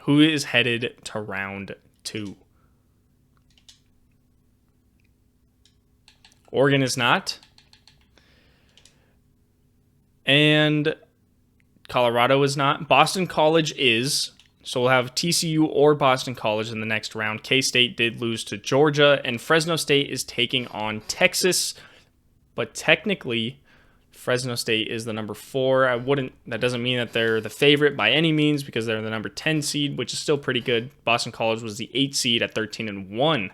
Who is headed to round 2? Oregon is not. And Colorado is not. Boston College is. So we'll have TCU or Boston College in the next round. K-State did lose to Georgia. And Fresno State is taking on Texas. But technically, Fresno State is the number 4. That doesn't mean that they're the favorite by any means because they're the number 10 seed, which is still pretty good. Boston College was the 8 seed at 13-1.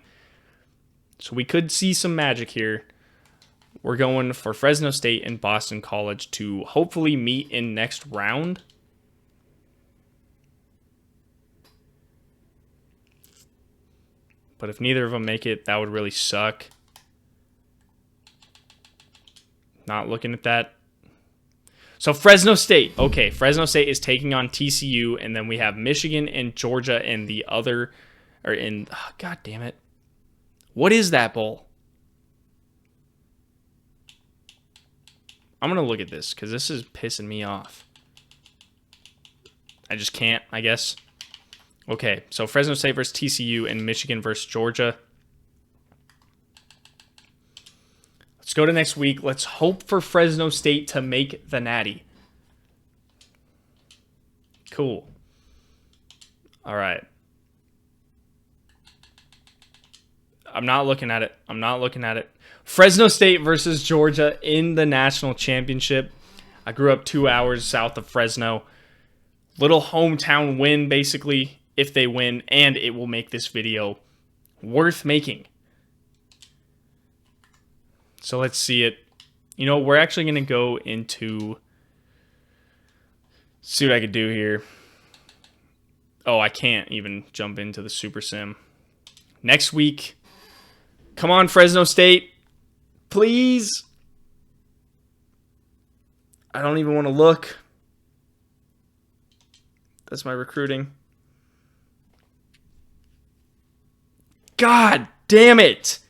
So we could see some magic here. We're going for Fresno State and Boston College to hopefully meet in next round. But if neither of them make it, that would really suck. Not looking at that. So Fresno State. Okay, Fresno State is taking on TCU, and then we have Michigan and Georgia in the other, or in, oh, God damn it. What is that bowl? I'm going to look at this because this is pissing me off. I just can't, I guess. Okay, so Fresno State versus TCU and Michigan versus Georgia. Let's go to next week. Let's hope for Fresno State to make the Natty. Cool. All right. I'm not looking at it. Fresno State versus Georgia in the national championship. I grew up 2 hours south of Fresno. Little hometown win, basically, if they win, and it will make this video worth making. So let's see it. You know, we're actually going to go into... See what I could do here. Oh, I can't even jump into the Super Sim. Next week. Come on, Fresno State. Please. I don't even want to look. That's my recruiting. God damn it.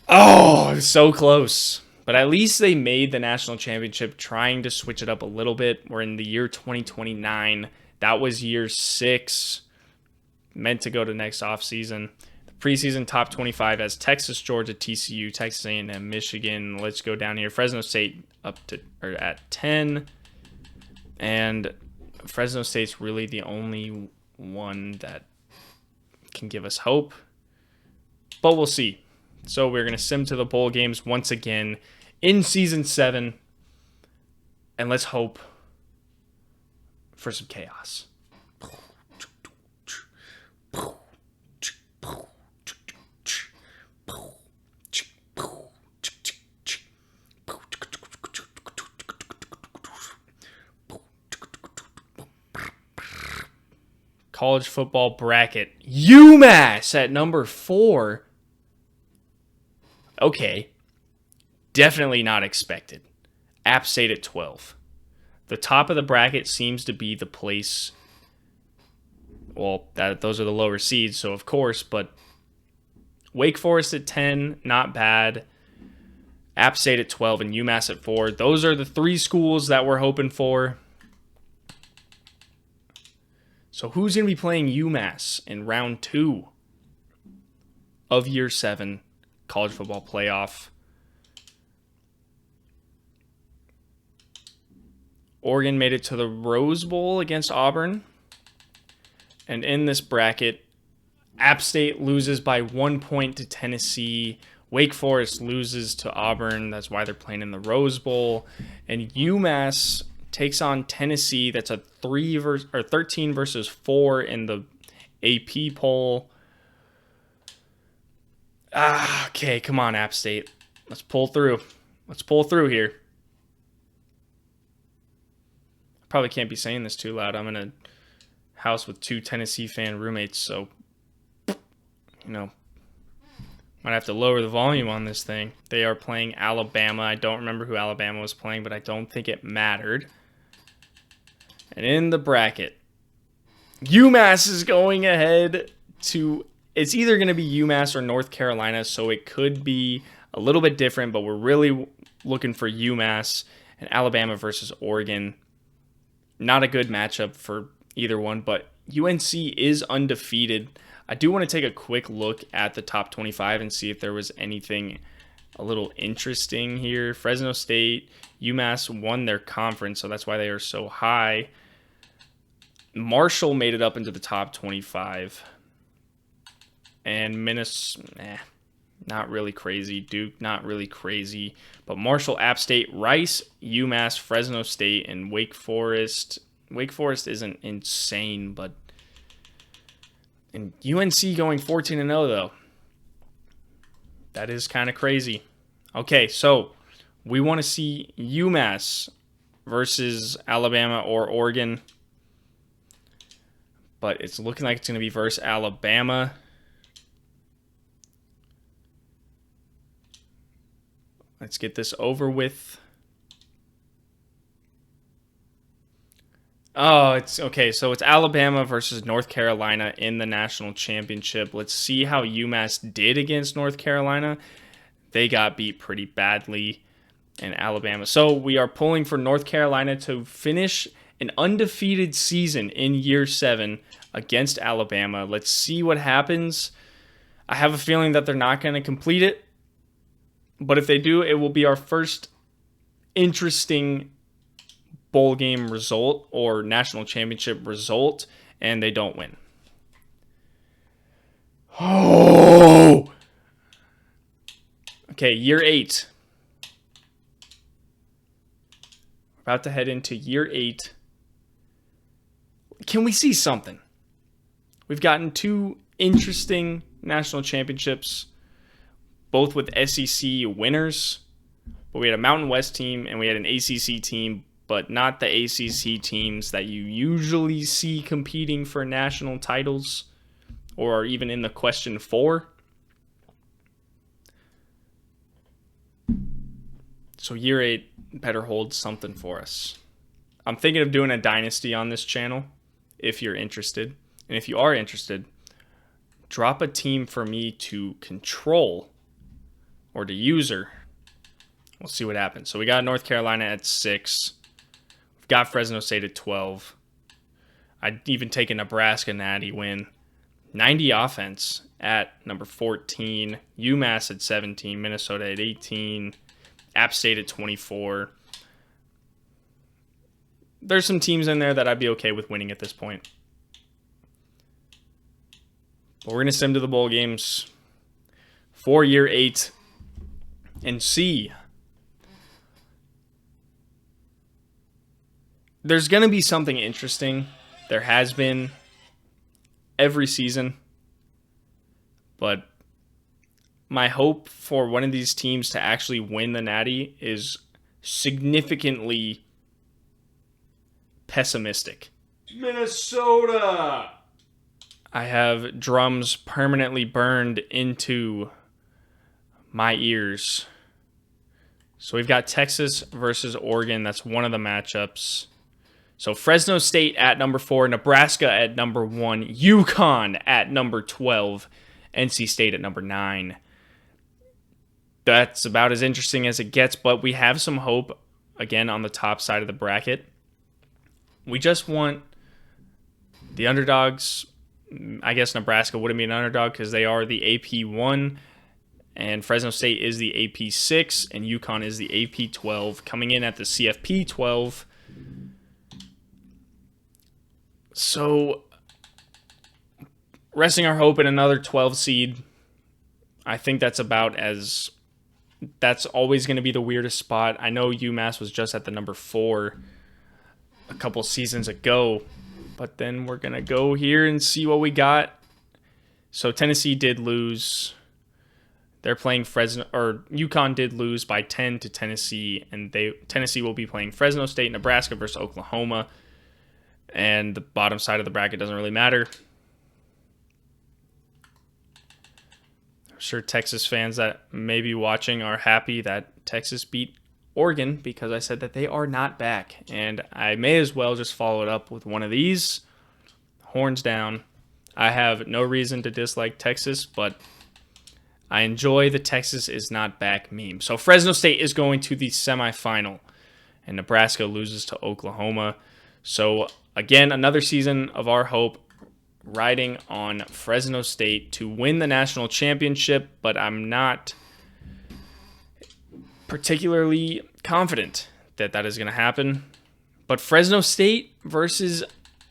Oh, so close. But at least they made the national championship, trying to switch it up a little bit. We're in the year 2029. That was year 6. Meant to go to next offseason. The preseason top 25 as Texas, Georgia, TCU, Texas A&M, Michigan. Let's go down here. Fresno State at 10. And Fresno State's really the only one that can give us hope. But we'll see. So we're going to sim to the bowl games once again in Season 7. And let's hope for some chaos. College football bracket. UMass at number 4. Okay. Definitely not expected. App State at 12. The top of the bracket seems to be the place. Well, those are the lower seeds, so of course, but Wake Forest at 10, not bad. App State at 12 and UMass at 4. Those are the 3 schools that we're hoping for. So who's going to be playing UMass in round 2 of year 7 college football playoff? Oregon made it to the Rose Bowl against Auburn. And in this bracket, App State loses by 1 point to Tennessee. Wake Forest loses to Auburn. That's why they're playing in the Rose Bowl. And UMass takes on Tennessee. That's a 13 versus 4 in the AP poll. Okay, come on, App State. Let's pull through. Let's pull through here. Probably can't be saying this too loud. I'm in a house with 2 Tennessee fan roommates, so, you know, might have to lower the volume on this thing. They are playing Alabama. I don't remember who Alabama was playing, but I don't think it mattered. And in the bracket, UMass is going ahead to... It's either going to be UMass or North Carolina, so it could be a little bit different, but we're really looking for UMass and Alabama versus Oregon. Not a good matchup for either one, but UNC is undefeated. I do want to take a quick look at the top 25 and see if there was anything a little interesting here. Fresno State, UMass won their conference, so that's why they are so high. Marshall made it up into the top 25. And Minnesota, not really crazy. Duke, not really crazy. But Marshall, App State, Rice, UMass, Fresno State, and Wake Forest. Wake Forest isn't insane, but... And UNC going 14-0, though. That is kind of crazy. Okay, so we want to see UMass versus Alabama or Oregon. But it's looking like it's going to be versus Alabama. Let's get this over with. Oh, it's okay. So it's Alabama versus North Carolina in the national championship. Let's see how UMass did against North Carolina. They got beat pretty badly in Alabama. So we are pulling for North Carolina to finish an undefeated season in year 7 against Alabama. Let's see what happens. I have a feeling that they're not going to complete it. But if they do, it will be our first interesting bowl game result or national championship result, and they don't win. Oh! Okay, year 8. We're about to head into year 8. Can we see something? We've gotten 2 interesting national championships, both with SEC winners. But we had a Mountain West team and we had an ACC team, but not the ACC teams that you usually see competing for national titles or are even in the question for. So year 8 better hold something for us. I'm thinking of doing a dynasty on this channel if you're interested. And if you are interested, drop a team for me to control or to user. We'll see what happens. So we got North Carolina at 6. We've got Fresno State at 12. I'd even take a Nebraska Natty win. 90 offense at number 14. UMass at 17. Minnesota at 18. App State at 24. There's some teams in there that I'd be okay with winning at this point. But we're going to sim to the bowl games for year 8 and see. There's going to be something interesting. There has been every season. But my hope for one of these teams to actually win the Natty is significantly pessimistic. Minnesota! I have drums permanently burned into my ears. So we've got Texas versus Oregon. That's one of the matchups. So Fresno State at number 4, Nebraska at number 1, UConn at number 12, NC State at number 9. That's about as interesting as it gets, but we have some hope, again, on the top side of the bracket. We just want the underdogs. I guess Nebraska wouldn't be an underdog because they are the AP 1, and Fresno State is the AP 6, and UConn is the AP 12, coming in at the CFP 12. So, resting our hope in another 12 seed, I think that's always going to be the weirdest spot. I know UMass was just at the number 4 a couple seasons ago, but then we're going to go here and see what we got. So Tennessee did lose. They're playing Fresno, or UConn did lose by 10 to Tennessee, and Tennessee will be playing Fresno State, Nebraska versus Oklahoma. And the bottom side of the bracket doesn't really matter. I'm sure Texas fans that may be watching are happy that Texas beat Oregon because I said that they are not back. And I may as well just follow it up with one of these. Horns down. I have no reason to dislike Texas, but I enjoy the Texas is not back meme. So Fresno State is going to the semifinal, and Nebraska loses to Oklahoma. So again, another season of our hope riding on Fresno State to win the national championship, but I'm not particularly confident that that is going to happen. But Fresno State versus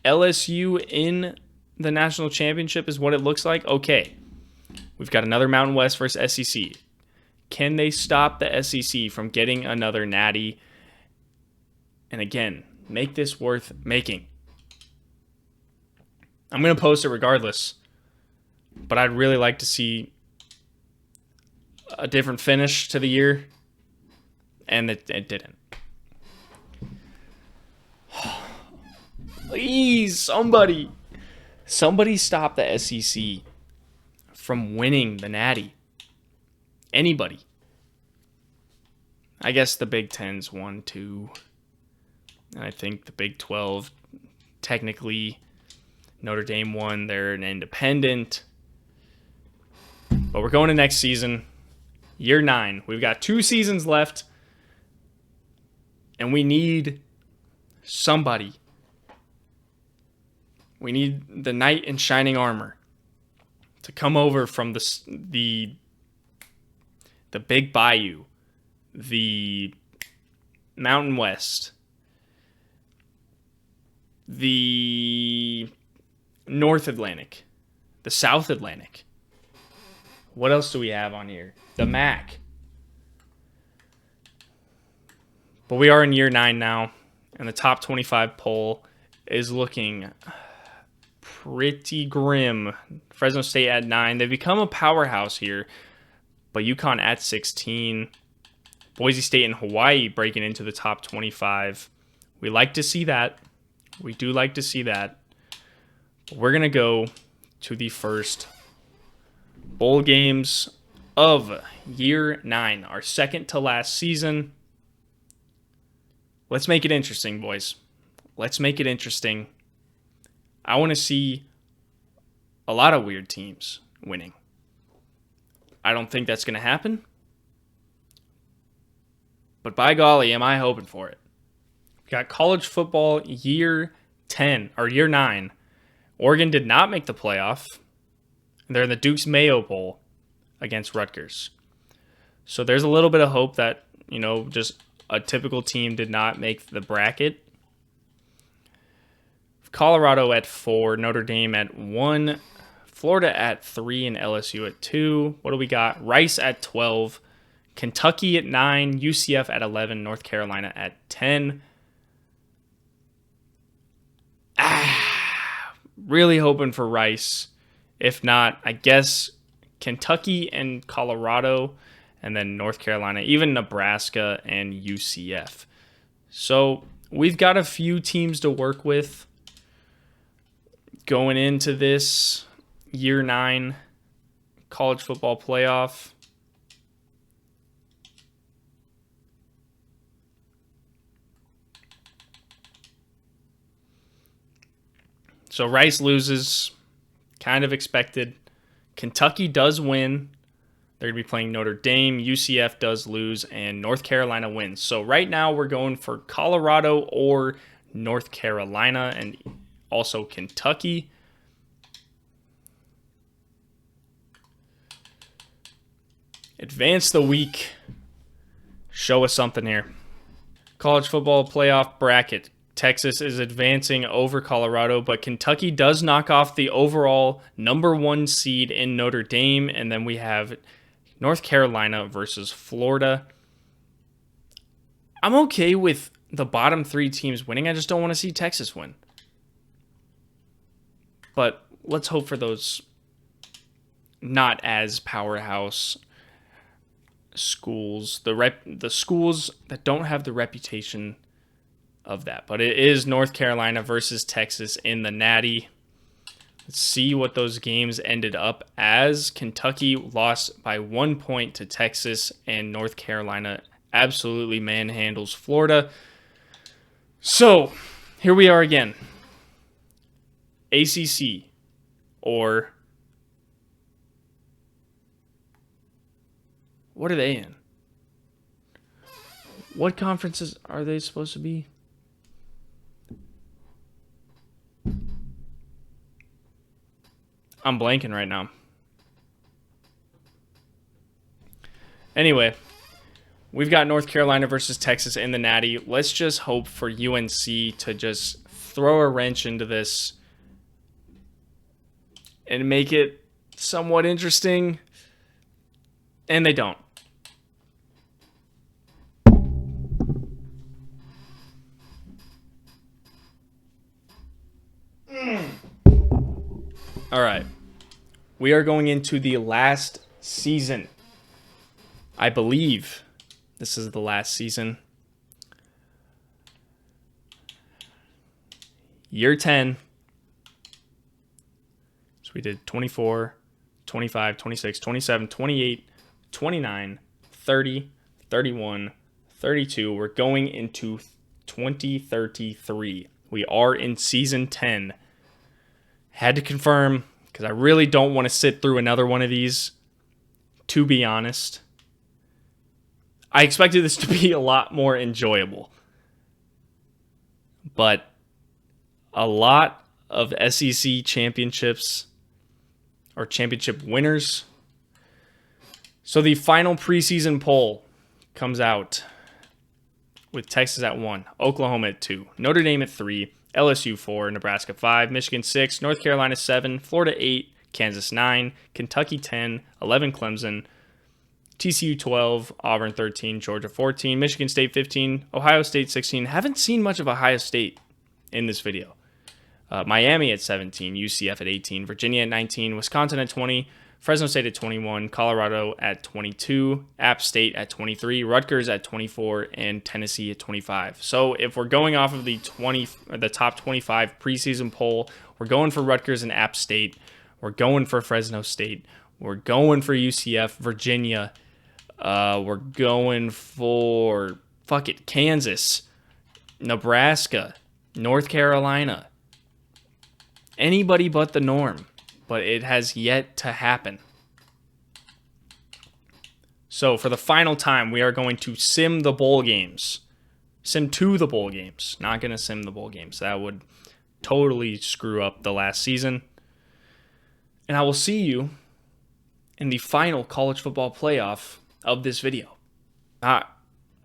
LSU in the national championship is what it looks like. Okay, we've got another Mountain West versus SEC. Can they stop the SEC from getting another natty? And again, make this worth making. I'm going to post it regardless, but I'd really like to see a different finish to the year, and it didn't. Please, somebody stop the SEC from winning the Natty. Anybody. I guess the Big Ten's 1, 2. And I think the Big 12, technically, Notre Dame won. They're an independent. But we're going to next season, year 9. We've got 2 seasons left. And we need somebody. We need the knight in shining armor to come over from the Big Bayou, the Mountain West, the North Atlantic, the South Atlantic. What else do we have on here? The MAC. But we are in year 9 now, and the top 25 poll is looking pretty grim. Fresno State at 9. They've become a powerhouse here, but UConn at 16. Boise State and Hawaii breaking into the top 25. We like to see that. We do like to see that. But we're going to go to the first bowl games of year 9, our second to last season. Let's make it interesting, boys. Let's make it interesting. I want to see a lot of weird teams winning. I don't think that's going to happen. But by golly, am I hoping for it. We got college football year 10, or year 9. Oregon did not make the playoff. They're in the Duke's Mayo Bowl against Rutgers. So there's a little bit of hope that, just a typical team did not make the bracket. Colorado at 4, Notre Dame at 1, Florida at 3, and LSU at 2. What do we got? Rice at 12, Kentucky at 9, UCF at 11, North Carolina at 10. Really hoping for Rice. If not, I guess Kentucky and Colorado, and then North Carolina, even Nebraska and UCF. So we've got a few teams to work with going into this year 9 college football playoff. So Rice loses, kind of expected. Kentucky does win. They're going to be playing Notre Dame. UCF does lose, and North Carolina wins. So right now we're going for Colorado or North Carolina, and also Kentucky. Advance the week. Show us something here. College football playoff bracket. Texas is advancing over Colorado, but Kentucky does knock off the overall number 1 seed in Notre Dame, and then we have North Carolina versus Florida. I'm okay with the bottom 3 teams winning. I just don't want to see Texas win. But let's hope for those not as powerhouse schools, the schools that don't have the reputation of that. But it is North Carolina versus Texas in the Natty. Let's see what those games ended up as. Kentucky lost by 1 point to Texas, and North Carolina absolutely manhandles Florida. So, here we are again. ACC, or what are they in? What conferences are they supposed to be? I'm blanking right now. Anyway, we've got North Carolina versus Texas in the Natty. Let's just hope for UNC to just throw a wrench into this and make it somewhat interesting. And they don't. All right. We are going into the last season I believe this is the last season. Year 10. So we did 24, 25, 26, 27, 28, 29, 30, 31, 32. We're going into 2033. We are in season 10. Had to confirm because I really don't want to sit through another one of these, to be honest. I expected this to be a lot more enjoyable. But a lot of SEC championships or championship winners. So the final preseason poll comes out with Texas at 1, Oklahoma at 2, Notre Dame at 3, LSU 4, Nebraska 5, Michigan 6, North Carolina 7, Florida 8, Kansas 9, Kentucky 10, 11 Clemson, TCU 12, Auburn 13, Georgia 14, Michigan State 15, Ohio State 16. Haven't seen much of Ohio State in this video. Miami at 17, UCF at 18, Virginia at 19, Wisconsin at 20, Fresno State at 21, Colorado at 22, App State at 23, Rutgers at 24, and Tennessee at 25. So if we're going off of the top 25 preseason poll, we're going for Rutgers and App State. We're going for Fresno State. We're going for UCF, Virginia. We're going for Kansas, Nebraska, North Carolina. Anybody but the norm, but it has yet to happen. So for the final time, we are going to sim the bowl games. Sim to the bowl games. Not going to sim the bowl games. That would totally screw up the last season. And I will see you in the final college football playoff of this video. Not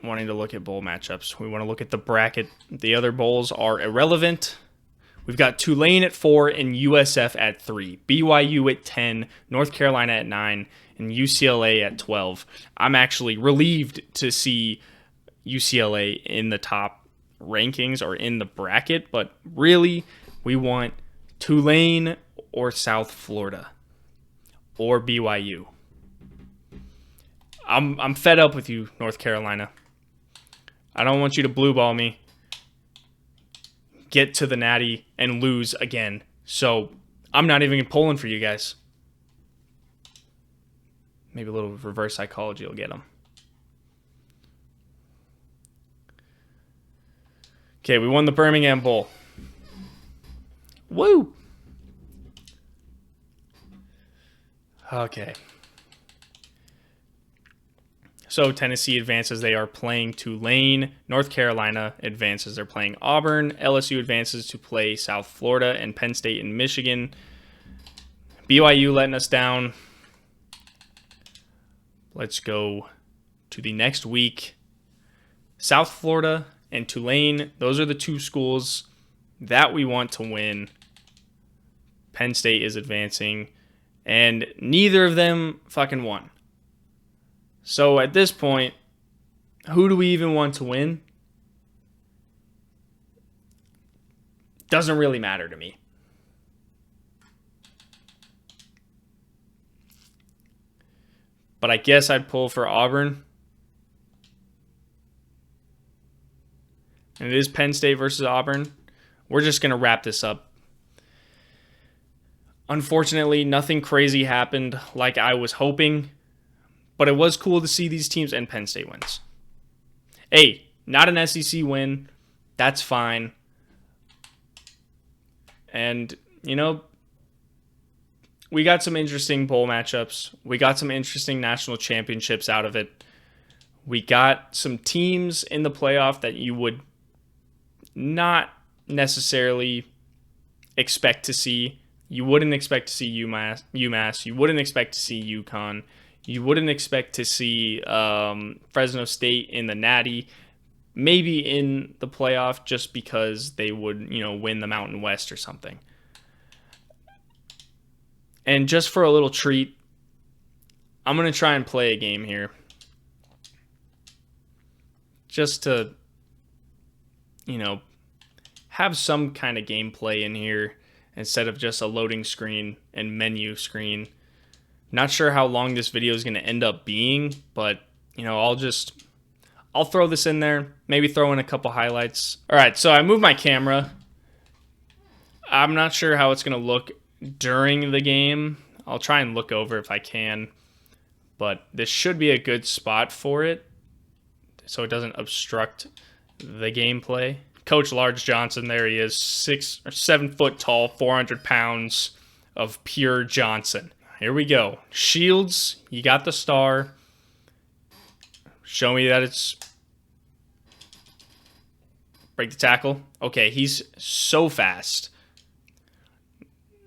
wanting to look at bowl matchups. We want to look at the bracket. The other bowls are irrelevant. We've got Tulane at 4 and USF at 3. BYU at 10, North Carolina at 9, and UCLA at 12. I'm actually relieved to see UCLA in the top rankings or in the bracket, but really, we want Tulane or South Florida or BYU. I'm fed up with you, North Carolina. I don't want you to blue ball me, get to the Natty, and lose again. So I'm not even pulling for you guys. Maybe a little reverse psychology will get them. Okay, we won the Birmingham Bowl. Woo! Okay. So Tennessee advances. They are playing Tulane. North Carolina advances. They're playing Auburn. LSU advances to play South Florida and Penn State and Michigan. BYU letting us down. Let's go to the next week. South Florida and Tulane. Those are the two schools that we want to win. Penn State is advancing. And neither of them fucking won. So at this point, who do we even want to win? Doesn't really matter to me. But I guess I'd pull for Auburn. And it is Penn State versus Auburn. We're just going to wrap this up. Unfortunately, nothing crazy happened like I was hoping. But it was cool to see these teams, and Penn State wins. Hey, not an SEC win. That's fine. And, we got some interesting bowl matchups. We got some interesting national championships out of it. We got some teams in the playoff that you would not necessarily expect to see. You wouldn't expect to see UMass. You wouldn't expect to see UConn. You wouldn't expect to see Fresno State in the Natty, maybe in the playoff just because they would, win the Mountain West or something. And just for a little treat, I'm going to try and play a game here. Just to, have some kind of gameplay in here instead of just a loading screen and menu screen. Not sure how long this video is going to end up being, but I'll throw this in there, maybe throw in a couple highlights. All right, so I moved my camera. I'm not sure how it's going to look during the game. I'll try and look over if I can, but this should be a good spot for it so it doesn't obstruct the gameplay. Coach Large Johnson, there he is, 6 or 7 foot tall, 400 pounds of pure Johnson. Here we go. Shields, you got the star. Show me that it's... Break the tackle. Okay, he's so fast.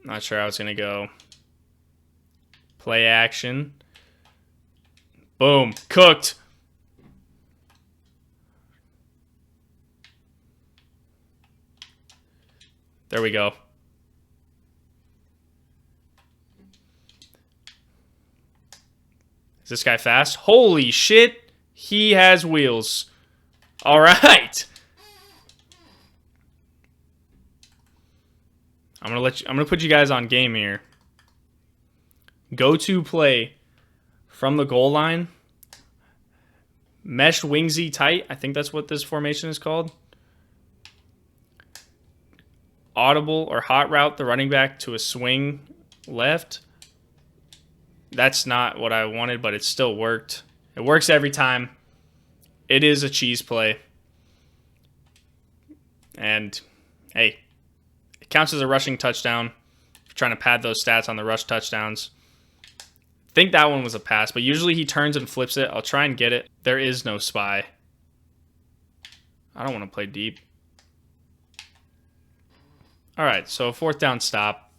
Not sure how it's going to go. Play action. Boom. Cooked. There we go. Is this guy fast? Holy shit. He has wheels. All right. I'm gonna put you guys on game here. Go to play from the goal line. Mesh wingsy tight. I think that's what this formation is called. Audible or hot route the running back to a swing left. That's not what I wanted, but it still worked. It works every time. It is a cheese play. And hey, it counts as a rushing touchdown. If you're trying to pad those stats on the rush touchdowns. I think that one was a pass, but usually he turns and flips it. I'll try and get it. There is no spy. I don't want to play deep. All right, so 4th down stop.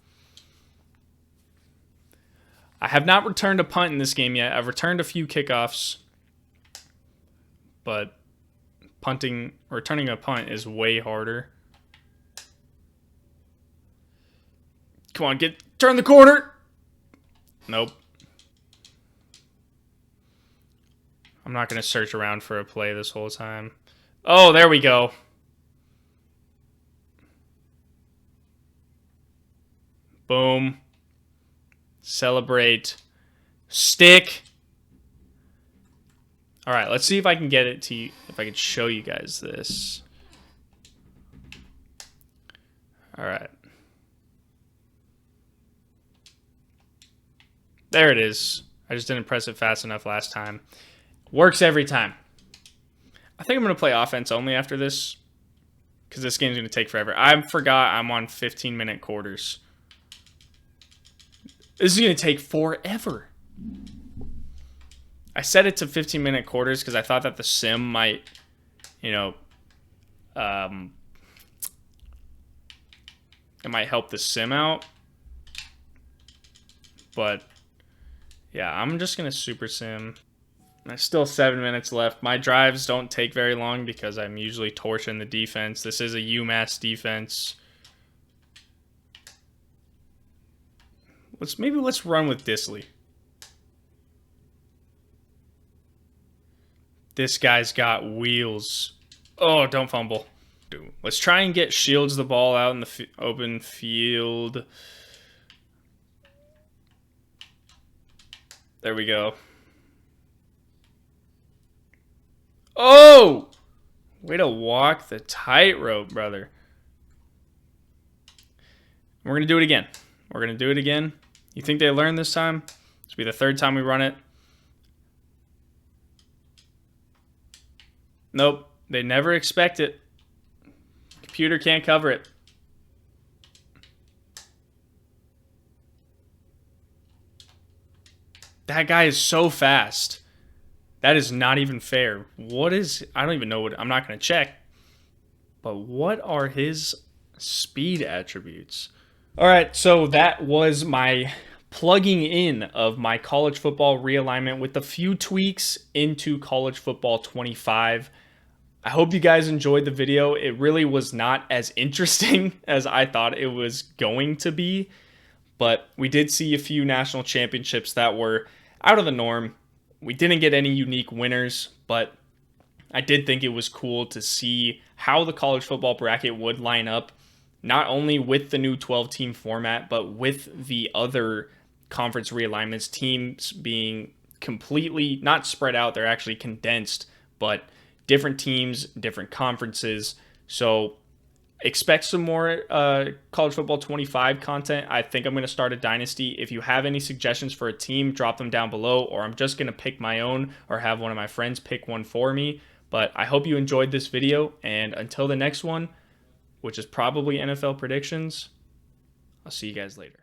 I have not returned a punt in this game yet. I've returned a few kickoffs, but returning a punt is way harder. Come on, turn the corner. Nope. I'm not going to search around for a play this whole time. Oh, there we go. Boom. Celebrate. Stick. All right, let's see if I can get it to you, if I can show you guys this. All right. There it is. I just didn't press it fast enough last time. Works every time. I think I'm going to play offense only after this because this game's going to take forever. I forgot I'm on 15-minute quarters. This is going to take forever. I set it to 15-minute quarters because I thought that the sim might, it might help the sim out. But, yeah, I'm just going to super sim. There's still 7 minutes left. My drives don't take very long because I'm usually torching the defense. This is a UMass defense. Maybe let's run with Disley. This guy's got wheels. Oh, don't fumble. Let's try and get Shields the ball out in the open field. There we go. Oh! Way to walk the tightrope, brother. We're going to do it again. We're going to do it again. You think they learned this time? This will be the 3rd time we run it. Nope. They never expect it. Computer can't cover it. That guy is so fast. That is not even fair. I don't even know I'm not going to check. But what are his speed attributes? All right, so that was my plugging in of my college football realignment with a few tweaks into college football 25. I hope you guys enjoyed the video. It really was not as interesting as I thought it was going to be, but we did see a few national championships that were out of the norm. We didn't get any unique winners, but I did think it was cool to see how the college football bracket would line up, not only with the new 12-team format, but with the other conference realignments, teams being completely not spread out, they're actually condensed, but different teams, different conferences. So expect some more college football 25 content. I think I'm going to start a dynasty. If you have any suggestions for a team, drop them down below, or I'm just going to pick my own or have one of my friends pick one for me. But I hope you enjoyed this video, and until the next one, which is probably NFL predictions, I'll see you guys later.